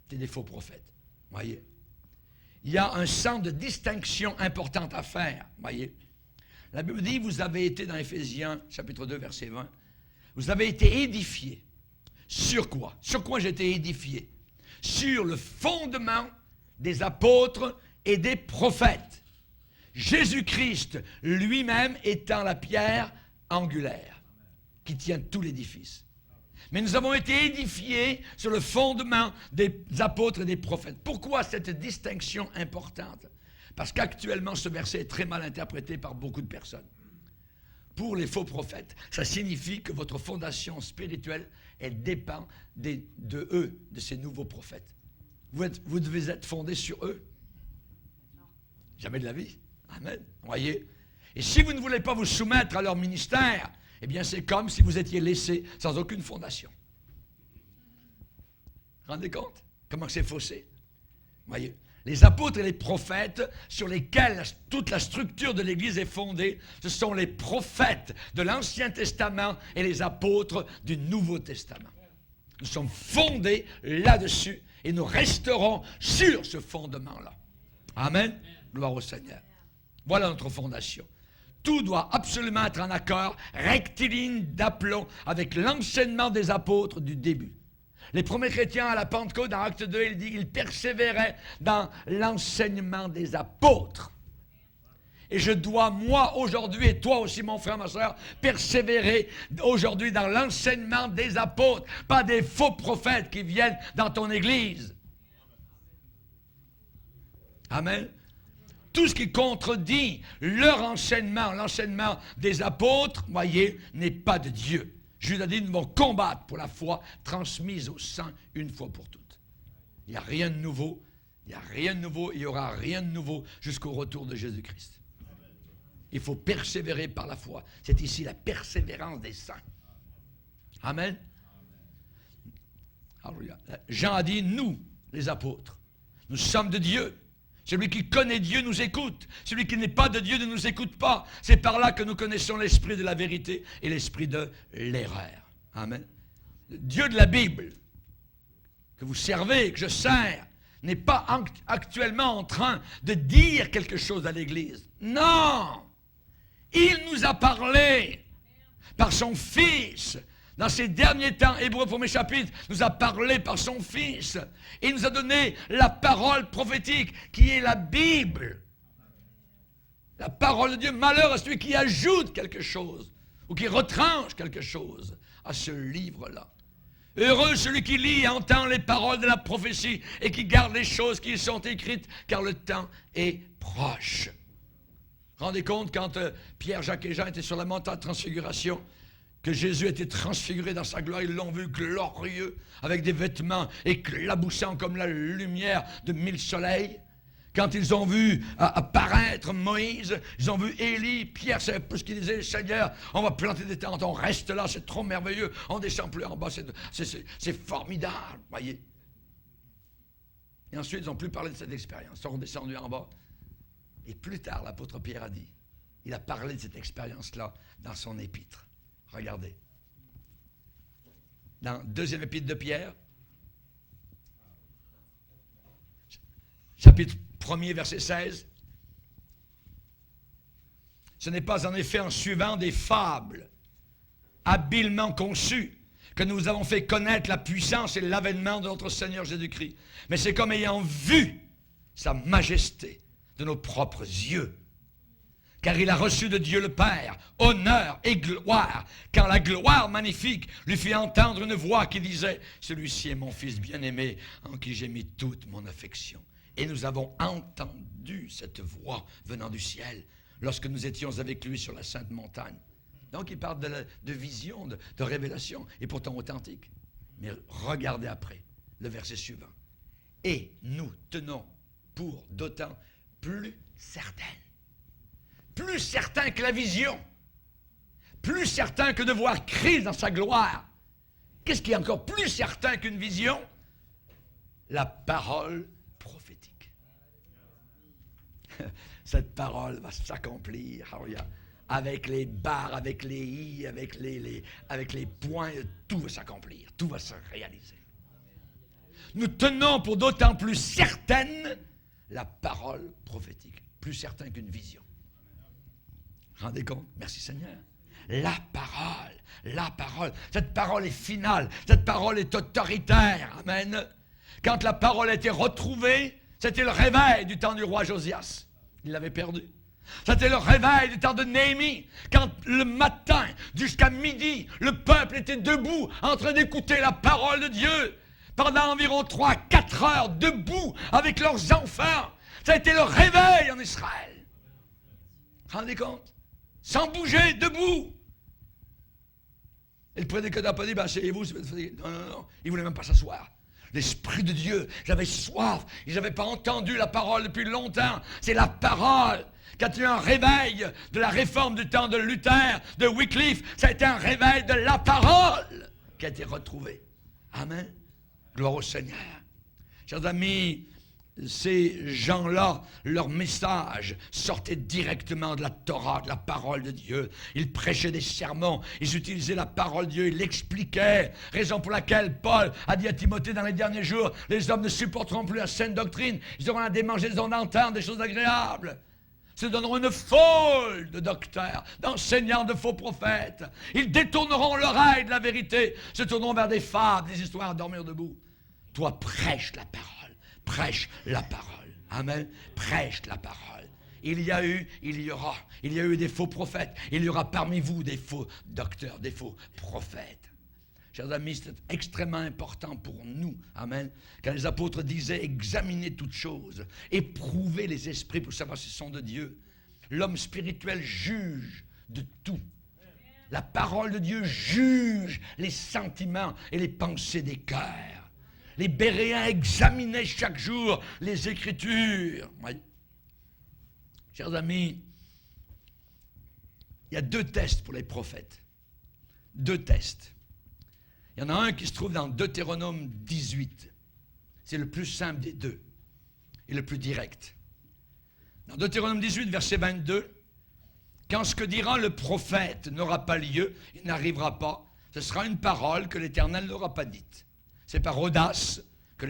C'est des faux prophètes, voyez. Il y a un sens de distinction importante à faire, voyez. La Bible dit, vous avez été dans Éphésiens, chapitre 2, verset 20, vous avez été édifiés. Sur quoi? Sur quoi j'ai été édifié? Sur le fondement des apôtres et des prophètes. Jésus-Christ lui-même étant la pierre angulaire qui tient tout l'édifice. Mais nous avons été édifiés sur le fondement des apôtres et des prophètes. Pourquoi cette distinction importante? Parce qu'actuellement, ce verset est très mal interprété par beaucoup de personnes. Pour les faux prophètes, ça signifie que votre fondation spirituelle, elle dépend de eux, de ces nouveaux prophètes. Vous devez être fondé sur eux. Jamais de la vie. Amen. Voyez? Et si vous ne voulez pas vous soumettre à leur ministère, eh bien c'est comme si vous étiez laissé sans aucune fondation. Vous vous rendez compte? Comment c'est faussé? Voyez? Les apôtres et les prophètes sur lesquels toute la structure de l'Église est fondée, ce sont les prophètes de l'Ancien Testament et les apôtres du Nouveau Testament. Nous sommes fondés là-dessus et nous resterons sur ce fondement-là. Amen. Gloire au Seigneur. Voilà notre fondation. Tout doit absolument être en accord, rectiligne d'aplomb, avec l'enseignement des apôtres du début. Les premiers chrétiens à la Pentecôte, dans Acte 2, il dit qu'ils persévéraient dans l'enseignement des apôtres. Et je dois, moi, aujourd'hui, et toi aussi, mon frère, ma soeur, persévérer aujourd'hui dans l'enseignement des apôtres, pas des faux prophètes qui viennent dans ton église. Amen. Tout ce qui contredit leur enseignement, l'enseignement des apôtres, voyez, n'est pas de Dieu. Judas a dit, nous devons combattre pour la foi transmise aux saints une fois pour toutes. Il n'y a rien de nouveau, il n'y a rien de nouveau, il n'y aura rien de nouveau jusqu'au retour de Jésus-Christ. Il faut persévérer par la foi. C'est ici la persévérance des saints. Amen. Alléluia. Jean a dit, nous, les apôtres, nous sommes de Dieu. Celui qui connaît Dieu nous écoute. Celui qui n'est pas de Dieu ne nous écoute pas. C'est par là que nous connaissons l'esprit de la vérité et l'esprit de l'erreur. Amen. Le Dieu de la Bible, que vous servez, que je sers, n'est pas actuellement en train de dire quelque chose à l'Église. Non! Il nous a parlé par son Fils. Dans ces derniers temps, Hébreux 1er chapitre nous a parlé par son Fils. Et il nous a donné la parole prophétique qui est la Bible. La parole de Dieu. Malheur à celui qui ajoute quelque chose ou qui retranche quelque chose à ce livre-là. Heureux celui qui lit et entend les paroles de la prophétie et qui garde les choses qui y sont écrites, car le temps est proche. Rendez compte quand Pierre, Jacques et Jean étaient sur la montagne de transfiguration, que Jésus était transfiguré dans sa gloire, ils l'ont vu glorieux, avec des vêtements éclaboussants comme la lumière de 1000 soleils. Quand ils ont vu apparaître Moïse, ils ont vu Élie, Pierre, c'est un peu ce qu'il disait, Seigneur, on va planter des tentes, on reste là, c'est trop merveilleux, on descend plus en bas, c'est formidable, voyez. Et ensuite, ils n'ont plus parlé de cette expérience, ils sont redescendus en bas. Et plus tard, l'apôtre Pierre a dit, il a parlé de cette expérience-là dans son épître. Regardez. Dans deuxième épître de Pierre, chapitre 1er, verset 16. Ce n'est pas en effet en suivant des fables habilement conçues que nous avons fait connaître la puissance et l'avènement de notre Seigneur Jésus-Christ. Mais c'est comme ayant vu sa majesté de nos propres yeux. Car il a reçu de Dieu le Père honneur et gloire, quand la gloire magnifique lui fit entendre une voix qui disait « Celui-ci est mon Fils bien-aimé, en qui j'ai mis toute mon affection. » Et nous avons entendu cette voix venant du ciel, lorsque nous étions avec lui sur la sainte montagne. Donc il parle de vision, de révélation, et pourtant authentique. Mais regardez après, le verset suivant. « Et nous tenons pour d'autant plus certaines. » Plus certain que la vision, plus certain que de voir Christ dans sa gloire. Qu'est-ce qui est encore plus certain qu'une vision? La parole prophétique. Cette parole va s'accomplir, avec les barres, avec les i, avec les points, tout va s'accomplir, tout va se réaliser. Nous tenons pour d'autant plus certaine la parole prophétique, plus certain qu'une vision. Rendez compte? Merci Seigneur. La parole. Cette parole est finale. Cette parole est autoritaire. Amen. Quand la parole a été retrouvée, c'était le réveil du temps du roi Josias. Il l'avait perdu. C'était le réveil du temps de Néhémie. Quand le matin, jusqu'à midi, le peuple était debout, en train d'écouter la parole de Dieu. Pendant environ 3-4 heures, debout, avec leurs enfants. Ça a été le réveil en Israël. Rendez compte? Sans bouger, debout. Et le prédicateur n'a pas dit, asseyez-vous. Non. Il ne voulait même pas s'asseoir. L'Esprit de Dieu, j'avais soif. Ils n'avaient pas entendu la parole depuis longtemps. C'est la parole. Quand il y a eu un réveil de la réforme du temps de Luther, de Wycliffe, ça a été un réveil de la parole qui a été retrouvé. Amen. Gloire au Seigneur. Chers amis, ces gens-là, leur message sortait directement de la Torah, de la parole de Dieu. Ils prêchaient des sermons, ils utilisaient la parole de Dieu, ils l'expliquaient. Raison pour laquelle Paul a dit à Timothée dans les derniers jours, les hommes ne supporteront plus la saine doctrine, ils auront à démanger, ils auront à entendre des choses agréables. Se donneront une foule de docteurs, d'enseignants, de faux prophètes. Ils détourneront l'oreille de la vérité, se tourneront vers des fables, des histoires à dormir debout. Toi, prêche la parole. Prêche la parole. Amen. Prêche la parole. Il y a eu des faux prophètes. Il y aura parmi vous des faux docteurs, des faux prophètes. Chers amis, c'est extrêmement important pour nous. Amen. Quand les apôtres disaient examinez toutes choses, éprouvez les esprits pour savoir s'ils sont de Dieu. L'homme spirituel juge de tout. La parole de Dieu juge les sentiments et les pensées des cœurs. Les Béréens examinaient chaque jour les Écritures. Oui. Chers amis, il y a 2 tests pour les prophètes. 2 tests. Il y en a un qui se trouve dans Deutéronome 18. C'est le plus simple des deux et le plus direct. Dans Deutéronome 18, verset 22, « Quand ce que dira le prophète n'aura pas lieu, il n'arrivera pas, ce sera une parole que l'Éternel n'aura pas dite. C'est par audace que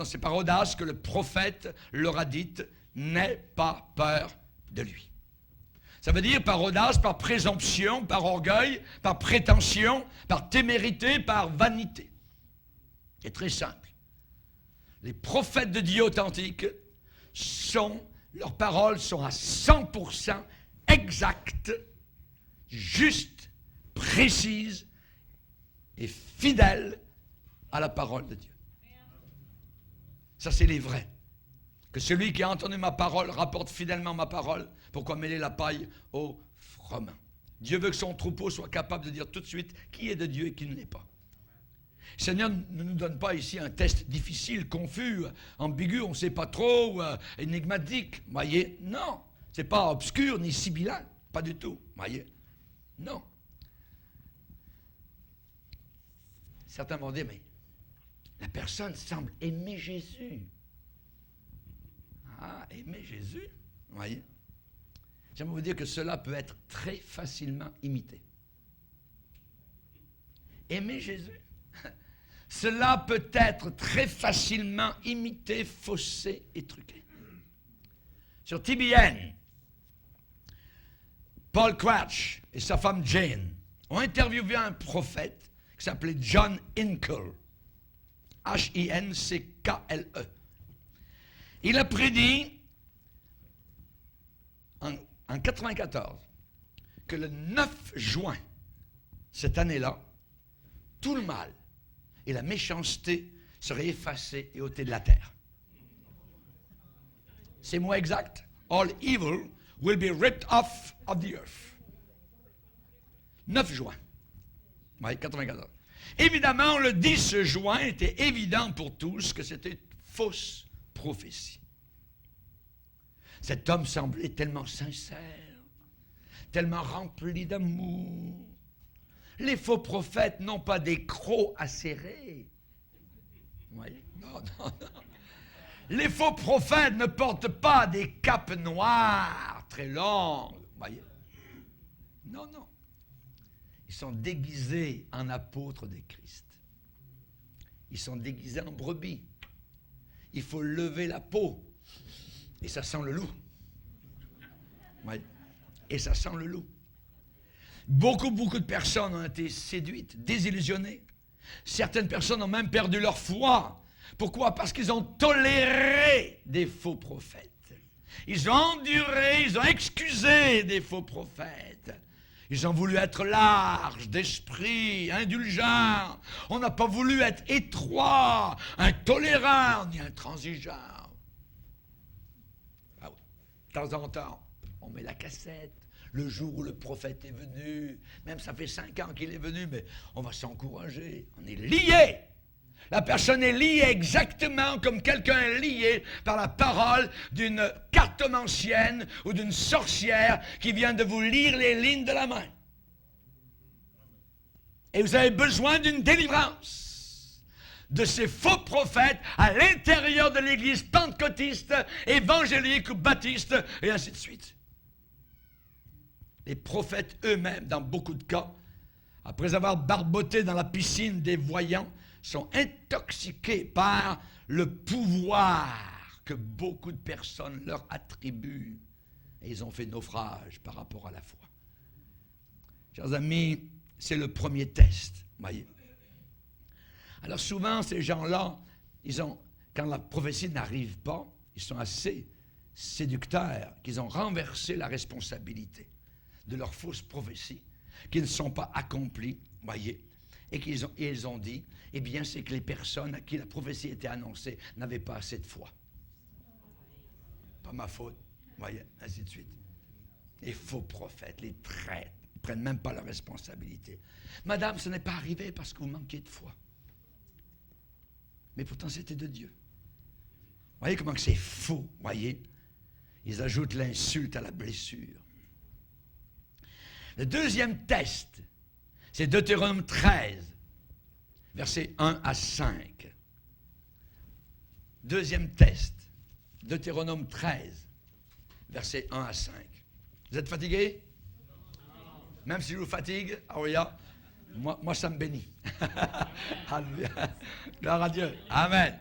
c'est par audace que le prophète l'aura dite, n'aie pas peur de lui. » Ça veut dire par audace, par présomption, par orgueil, par prétention, par témérité, par vanité. C'est très simple. Les prophètes de Dieu authentiques leurs paroles sont à 100% exactes, justes, précises et fidèles à la parole de Dieu. Ça, c'est les vrais. Que celui qui a entendu ma parole rapporte fidèlement ma parole. Pourquoi mêler la paille au froment? Dieu veut que son troupeau soit capable de dire tout de suite qui est de Dieu et qui ne l'est pas. Le Seigneur ne nous donne pas ici un test difficile, confus, ambigu, on ne sait pas trop, énigmatique. Voyez, non. Ce n'est pas obscur ni sibyllin. Pas du tout. Voyez, non. Certains vont dire, mais la personne semble aimer Jésus. Ah, aimer Jésus, voyez. J'aimerais vous dire que cela peut être très facilement imité. Aimer Jésus, cela peut être très facilement imité, faussé et truqué. Sur TBN, Paul Crouch et sa femme Jane ont interviewé un prophète qui s'appelait John Hinkle. H-I-N-C-K-L-E. Il a prédit en 1994 que le 9 juin, cette année-là, tout le mal et la méchanceté seraient effacés et ôtés de la terre. C'est le mot exact. All evil will be ripped off of the earth. 9 juin. Oui, 94. Évidemment, le 10 juin était évident pour tous que c'était une fausse prophétie. Cet homme semblait tellement sincère, tellement rempli d'amour. Les faux prophètes n'ont pas des crocs acérés. Vous voyez? Non. Les faux prophètes ne portent pas des capes noires très longues. Vous voyez? Non. Ils sont déguisés en apôtres de Christ. Ils sont déguisés en brebis. Il faut lever la peau. Et ça sent le loup. Oui. Et ça sent le loup. Beaucoup de personnes ont été séduites, désillusionnées. Certaines personnes ont même perdu leur foi. Pourquoi? Parce qu'ils ont toléré des faux prophètes. Ils ont enduré, ils ont excusé des faux prophètes. Ils ont voulu être larges d'esprit, indulgents. On n'a pas voulu être étroit, intolérant, ni intransigeant. Ah oui. De temps en temps, on met la cassette. Le jour où le prophète est venu, même ça fait 5 ans qu'il est venu, mais on va s'encourager. On est lié. La personne est liée exactement comme quelqu'un est lié par la parole d'une cartomancienne ou d'une sorcière qui vient de vous lire les lignes de la main. Et vous avez besoin d'une délivrance de ces faux prophètes à l'intérieur de l'Église pentecôtiste, évangélique ou baptiste, et ainsi de suite. Les prophètes eux-mêmes, dans beaucoup de cas, après avoir barboté dans la piscine des voyants, sont intoxiqués par le pouvoir que beaucoup de personnes leur attribuent. Et ils ont fait naufrage par rapport à la foi. Chers amis, c'est le premier test, voyez. Alors souvent, ces gens-là, quand la prophétie n'arrive pas, ils sont assez séducteurs qu'ils ont renversé la responsabilité de leurs fausses prophéties, qui ne sont pas accomplies, voyez, et ils ont dit, eh bien, c'est que les personnes à qui la prophétie était annoncée n'avaient pas assez de foi. Pas ma faute, voyez, ainsi de suite. Les faux prophètes, les traîtres, ils ne prennent même pas la responsabilité. Madame, ce n'est pas arrivé parce que vous manquiez de foi. Mais pourtant, c'était de Dieu. Voyez comment que c'est faux, voyez. Ils ajoutent l'insulte à la blessure. Le deuxième test, c'est Deutéronome 13, versets 1 à 5. Deuxième test, Deutéronome 13, versets 1 à 5. Vous êtes fatigués? Même si je vous fatigue, Aouya, moi ça me bénit. Alléluia. Gloire à Dieu. Amen.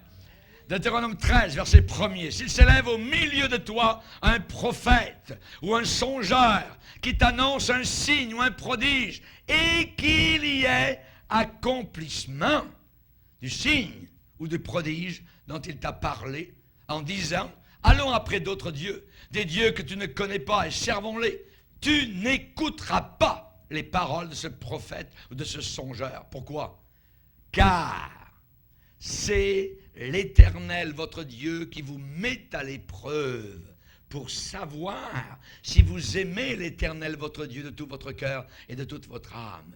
Deutéronome 13, verset 1er. S'il s'élève au milieu de toi un prophète ou un songeur qui t'annonce un signe ou un prodige et qu'il y ait accomplissement du signe ou du prodige dont il t'a parlé en disant « Allons après d'autres dieux, des dieux que tu ne connais pas et servons-les », tu n'écouteras pas les paroles de ce prophète ou de ce songeur. Pourquoi? Car c'est l'Éternel, votre Dieu, qui vous met à l'épreuve pour savoir si vous aimez l'Éternel, votre Dieu, de tout votre cœur et de toute votre âme.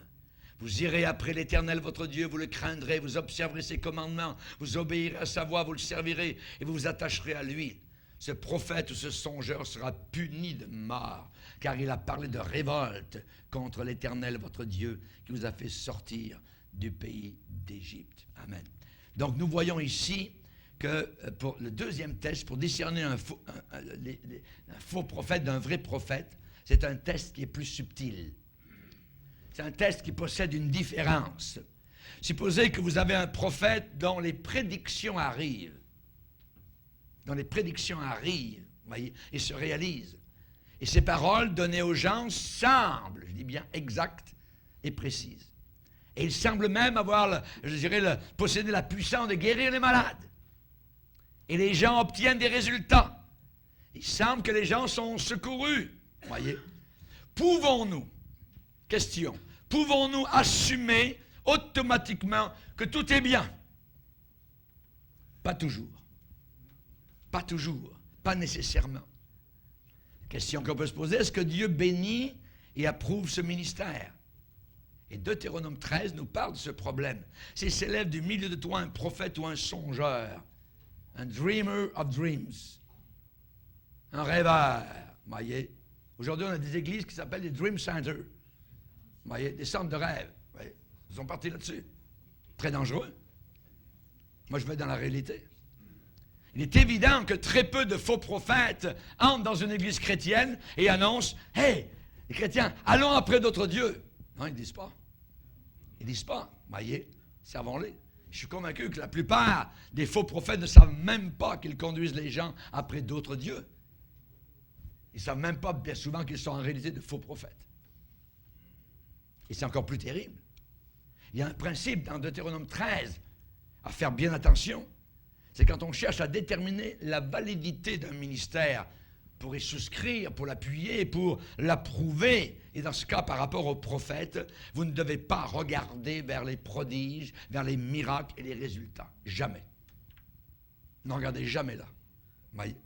Vous irez après l'Éternel, votre Dieu, vous le craindrez, vous observerez ses commandements, vous obéirez à sa voix, vous le servirez et vous vous attacherez à lui. Ce prophète ou ce songeur sera puni de mort, car il a parlé de révolte contre l'Éternel, votre Dieu, qui vous a fait sortir du pays d'Égypte. Amen. Donc, nous voyons ici que pour le deuxième test, pour discerner un faux prophète d'un vrai prophète, c'est un test qui est plus subtil. C'est un test qui possède une différence. Supposez que vous avez un prophète dont les prédictions arrivent. Dont les prédictions arrivent, voyez, et se réalisent. Et ces paroles données aux gens semblent, je dis bien exactes et précises. Et il semble même avoir, posséder la puissance de guérir les malades. Et les gens obtiennent des résultats. Il semble que les gens sont secourus. Voyez. Pouvons-nous, question, pouvons-nous assumer automatiquement que tout est bien? Pas toujours. Pas toujours. Pas nécessairement. Question qu'on peut se poser, est-ce que Dieu bénit et approuve ce ministère? Et Deutéronome 13 nous parle de ce problème. S'il s'élève du milieu de toi un prophète ou un songeur, un dreamer of dreams, un rêveur, voyez. Aujourd'hui, on a des églises qui s'appellent des Dream Centers, voyez, des centres de rêve. Voyez. Ils sont partis là-dessus. Très dangereux. Moi, je vais dans la réalité. Il est évident que très peu de faux prophètes entrent dans une église chrétienne et annoncent « Hey, les chrétiens, allons après d'autres dieux ». Non, ils ne disent pas. Ils ne disent pas. Voyez, servons-les. Je suis convaincu que la plupart des faux prophètes ne savent même pas qu'ils conduisent les gens après d'autres dieux. Ils ne savent même pas bien souvent qu'ils sont en réalité de faux prophètes. Et c'est encore plus terrible. Il y a un principe dans Deutéronome 13 à faire bien attention. C'est quand on cherche à déterminer la validité d'un ministère pour y souscrire, pour l'appuyer, pour l'approuver. Et dans ce cas, par rapport aux prophètes, vous ne devez pas regarder vers les prodiges, vers les miracles et les résultats. Jamais. Ne regardez jamais là. Voyez.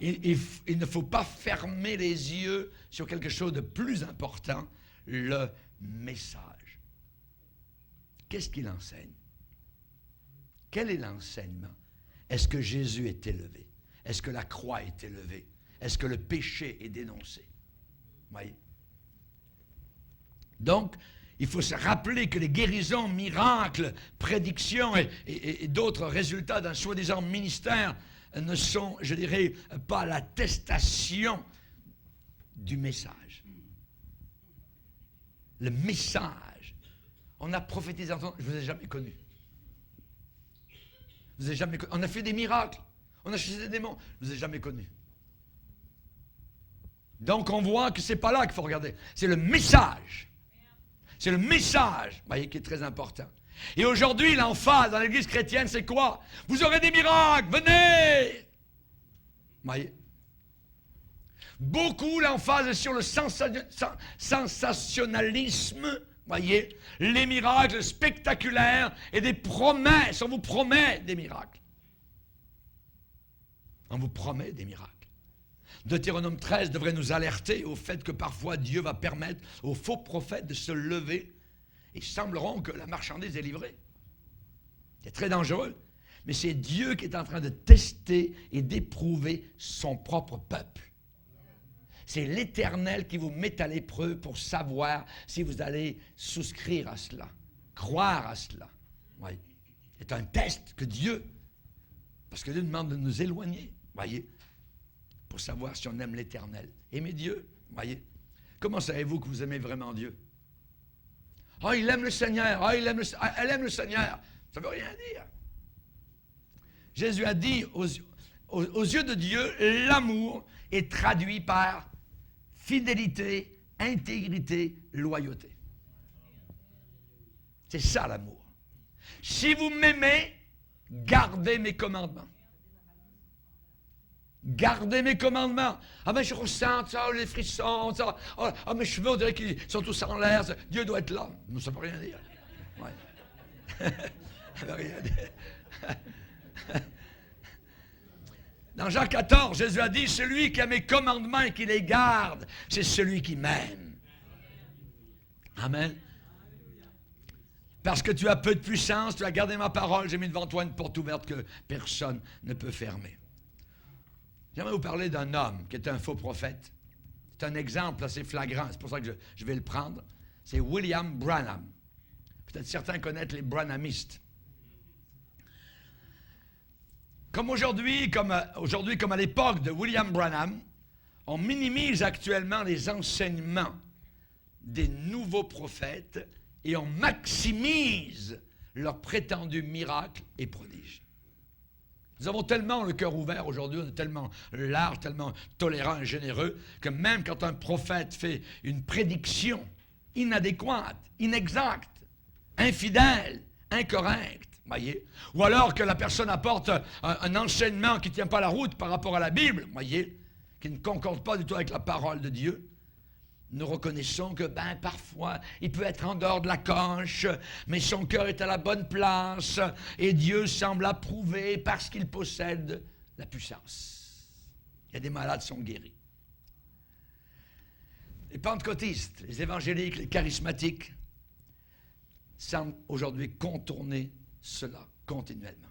Il ne faut pas fermer les yeux sur quelque chose de plus important, le message. Qu'est-ce qu'il enseigne? Quel est l'enseignement? Est-ce que Jésus est élevé? Est-ce que la croix est élevée? Est-ce que le péché est dénoncé? Voyez. Donc, il faut se rappeler que les guérisons, miracles, prédictions et d'autres résultats d'un soi-disant ministère ne sont, je dirais, pas l'attestation du message. Le message. On a prophétisé, je ne vous ai jamais connu. Je vous ai jamais connu. On a fait des miracles. On a chassé des démons. Je ne vous ai jamais connu. Donc on voit que ce n'est pas là qu'il faut regarder. C'est le message. C'est le message, vous voyez, qui est très important. Et aujourd'hui, l'emphase dans l'église chrétienne, c'est quoi? Vous aurez des miracles, venez! Vous voyez? Beaucoup, l'emphase est sur le sensationnalisme, voyez, les miracles spectaculaires et des promesses. On vous promet des miracles. On vous promet des miracles. Deutéronome 13 devrait nous alerter au fait que parfois Dieu va permettre aux faux prophètes de se lever et sembleront que la marchandise est livrée. C'est très dangereux. Mais c'est Dieu qui est en train de tester et d'éprouver son propre peuple. C'est l'Éternel qui vous met à l'épreuve pour savoir si vous allez souscrire à cela, croire à cela. Oui. C'est un test que Dieu, parce que Dieu demande de nous éloigner, voyez, pour savoir si on aime l'Éternel. Aimer Dieu, voyez. Comment savez-vous que vous aimez vraiment Dieu? Ah, il aime le Seigneur. Ah, elle aime le Seigneur. Ça ne veut rien dire. Jésus a dit, aux yeux de Dieu, l'amour est traduit par fidélité, intégrité, loyauté. C'est ça l'amour. Si vous m'aimez, gardez mes commandements. Gardez mes commandements. Ah, mais je ressens ça, les frissons, ça. Ah, mes cheveux, on dirait qu'ils sont tous en l'air. Dieu doit être là. Mais ça ne veut rien dire. Ouais. Ça ne veut rien dire. Dans Jean 14, Jésus a dit, celui qui a mes commandements et qui les garde, c'est celui qui m'aime. Amen. Parce que tu as peu de puissance, tu as gardé ma parole, j'ai mis devant toi une porte ouverte que personne ne peut fermer. J'aimerais vous parler d'un homme qui était un faux prophète. C'est un exemple assez flagrant, c'est pour ça que je vais le prendre. C'est William Branham. Peut-être certains connaissent les Branhamistes. Comme aujourd'hui, comme à l'époque de William Branham, on minimise actuellement les enseignements des nouveaux prophètes et on maximise leurs prétendus miracles et prodiges. Nous avons tellement le cœur ouvert aujourd'hui, on est tellement large, tellement tolérant et généreux, que même quand un prophète fait une prédiction inadéquate, inexacte, infidèle, incorrecte, voyez, ou alors que la personne apporte un enseignement qui ne tient pas la route par rapport à la Bible, voyez, qui ne concorde pas du tout avec la parole de Dieu, nous reconnaissons que, parfois, il peut être en dehors de la coche, mais son cœur est à la bonne place, et Dieu semble approuver parce qu'il possède la puissance. Il y a des malades qui sont guéris. Les pentecôtistes, les évangéliques, les charismatiques semblent aujourd'hui contourner cela continuellement.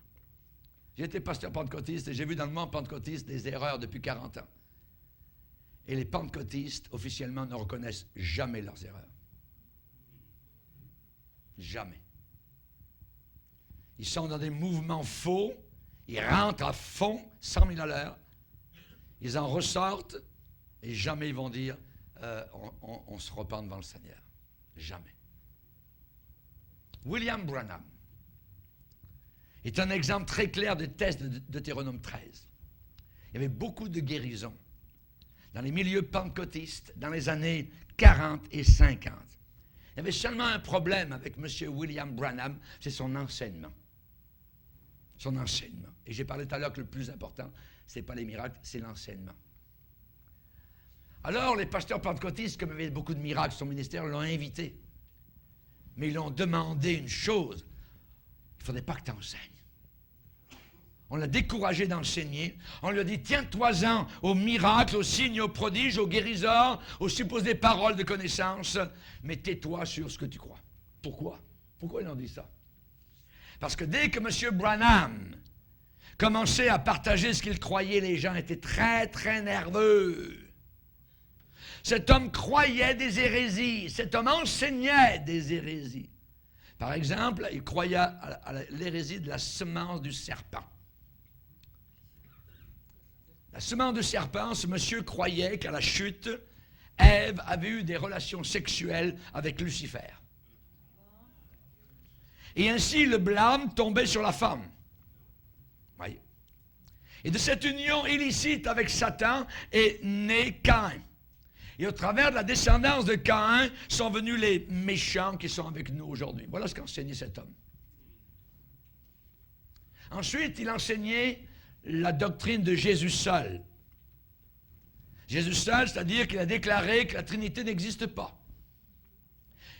J'ai été pasteur pentecôtiste et j'ai vu dans le monde pentecôtiste des erreurs depuis 40 ans. Et les pentecôtistes, officiellement, ne reconnaissent jamais leurs erreurs. Jamais. Ils sont dans des mouvements faux, ils rentrent à fond, 100 000 à l'heure, ils en ressortent, et jamais ils vont dire on se repent devant le Seigneur. Jamais. William Branham est un exemple très clair de test de Deutéronome 13. Il y avait beaucoup de guérisons dans les milieux pentecôtistes dans les années 40 et 50. Il y avait seulement un problème avec M. William Branham, c'est son enseignement. Son enseignement. Et j'ai parlé tout à l'heure que le plus important, ce n'est pas les miracles, c'est l'enseignement. Alors, les pasteurs pentecôtistes, comme il y avait beaucoup de miracles sur son ministère, l'ont invité. Mais ils lui ont demandé une chose. Il ne faudrait pas que tu enseignes. On l'a découragé d'enseigner. On lui a dit, tiens-toi-en aux miracles, aux signes, aux prodiges, aux guérisons, aux supposées paroles de connaissance, mais tais-toi sur ce que tu crois. Pourquoi? Pourquoi ils ont dit ça? Parce que dès que M. Branham commençait à partager ce qu'il croyait, les gens étaient très, très nerveux. Cet homme croyait des hérésies. Cet homme enseignait des hérésies. Par exemple, il croyait à l'hérésie de la semence du serpent. La semence du serpent, ce monsieur croyait qu'à la chute, Ève avait eu des relations sexuelles avec Lucifer. Et ainsi, le blâme tombait sur la femme. Voyez. Et de cette union illicite avec Satan est né Caïn. Et au travers de la descendance de Caïn sont venus les méchants qui sont avec nous aujourd'hui. Voilà ce qu'enseignait cet homme. Ensuite, il enseignait la doctrine de Jésus seul. Jésus seul, c'est-à-dire qu'il a déclaré que la Trinité n'existe pas.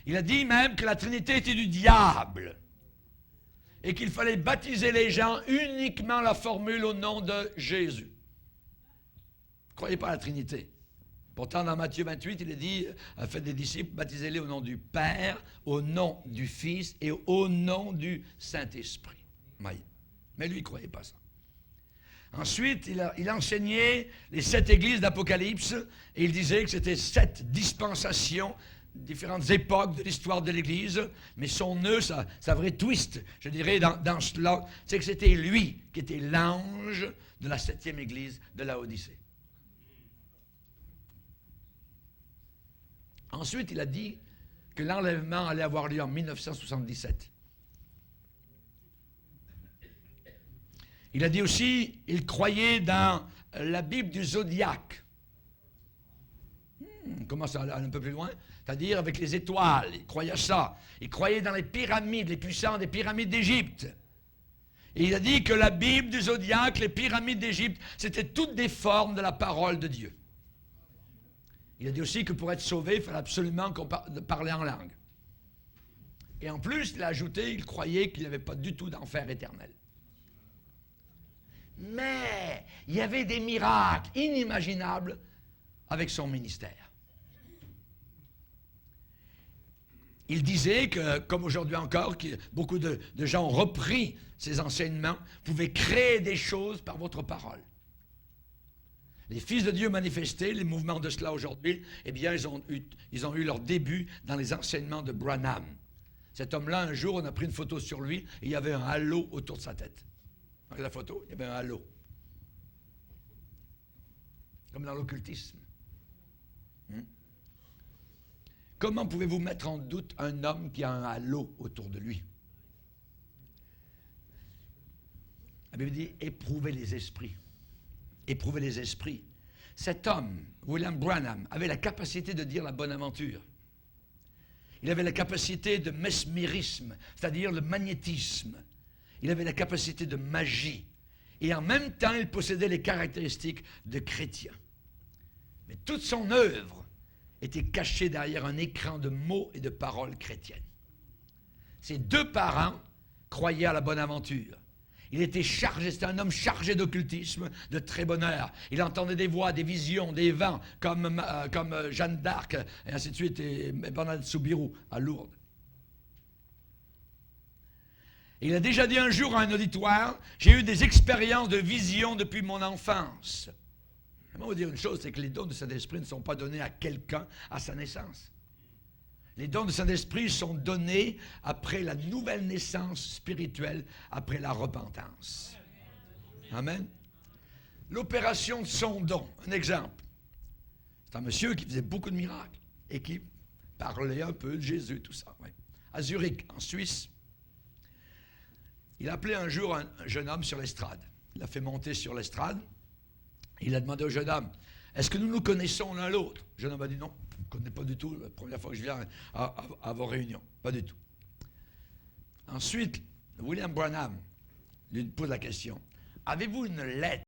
Il a dit même que la Trinité était du diable et qu'il fallait baptiser les gens uniquement la formule au nom de Jésus. Ne croyez pas à la Trinité. Pourtant, dans Matthieu 28, il est dit, faites des disciples, baptisez-les au nom du Père, au nom du Fils et au nom du Saint-Esprit. Mais lui, il ne croyait pas ça. Ensuite, il enseignait les 7 églises d'Apocalypse et il disait que c'était 7 dispensations différentes époques de l'histoire de l'Église, mais son nœud, sa vraie twist, je dirais, dans cela, c'est que c'était lui qui était l'ange de la 7e Église de Laodicée. Ensuite, il a dit que l'enlèvement allait avoir lieu en 1977. Il a dit aussi, il croyait dans la Bible du zodiaque. Comment ça, un peu plus loin? C'est-à-dire avec les étoiles, il croyait à ça. Il croyait dans les pyramides, les puissants des pyramides d'Égypte. Et il a dit que la Bible du zodiaque, les pyramides d'Égypte, c'était toutes des formes de la parole de Dieu. Il a dit aussi que pour être sauvé, il fallait absolument parler en langue. Et en plus, il a ajouté, il croyait qu'il n'y avait pas du tout d'enfer éternel. Mais il y avait des miracles inimaginables avec son ministère. Il disait que, comme aujourd'hui encore, que beaucoup de gens ont repris ces enseignements, vous pouvez créer des choses par votre parole. Les fils de Dieu manifestés, les mouvements de cela aujourd'hui, eh bien, ils ont eu leur début dans les enseignements de Branham. Cet homme-là, un jour, on a pris une photo sur lui, et il y avait un halo autour de sa tête. Regardez la photo, il y avait un halo. Comme dans l'occultisme. Comment pouvez-vous mettre en doute un homme qui a un halo autour de lui? La Bible dit, éprouvez les esprits. Éprouvez les esprits. Cet homme, William Branham, avait la capacité de dire la bonne aventure. Il avait la capacité de mesmérisme, c'est-à-dire le magnétisme. Il avait la capacité de magie. Et en même temps, il possédait les caractéristiques de chrétien. Mais toute son œuvre était cachée derrière un écran de mots et de paroles chrétiennes. Ses deux parents croyaient à la bonne aventure. Il était chargé, c'était un homme chargé d'occultisme, de très bonne heure. Il entendait des voix, des visions, des vents, comme Jeanne d'Arc, et ainsi de suite, et Bernadette Soubirous à Lourdes. Il a déjà dit un jour à un auditoire, j'ai eu des expériences de vision depuis mon enfance. Je vais vous dire une chose, c'est que les dons de Saint-Esprit ne sont pas donnés à quelqu'un à sa naissance. Les dons de Saint-Esprit sont donnés après la nouvelle naissance spirituelle, après la repentance. Amen. L'opération de son don, un exemple. C'est un monsieur qui faisait beaucoup de miracles et qui parlait un peu de Jésus, tout ça. Oui. À Zurich, en Suisse, il a appelé un jour un jeune homme sur l'estrade. Il l'a fait monter sur l'estrade. Il a demandé au jeune homme, est-ce que nous nous connaissons l'un l'autre? Le jeune homme a dit non. Je ne connais pas du tout, la première fois que je viens à vos réunions. Pas du tout. Ensuite, William Branham lui pose la question. Avez-vous une lettre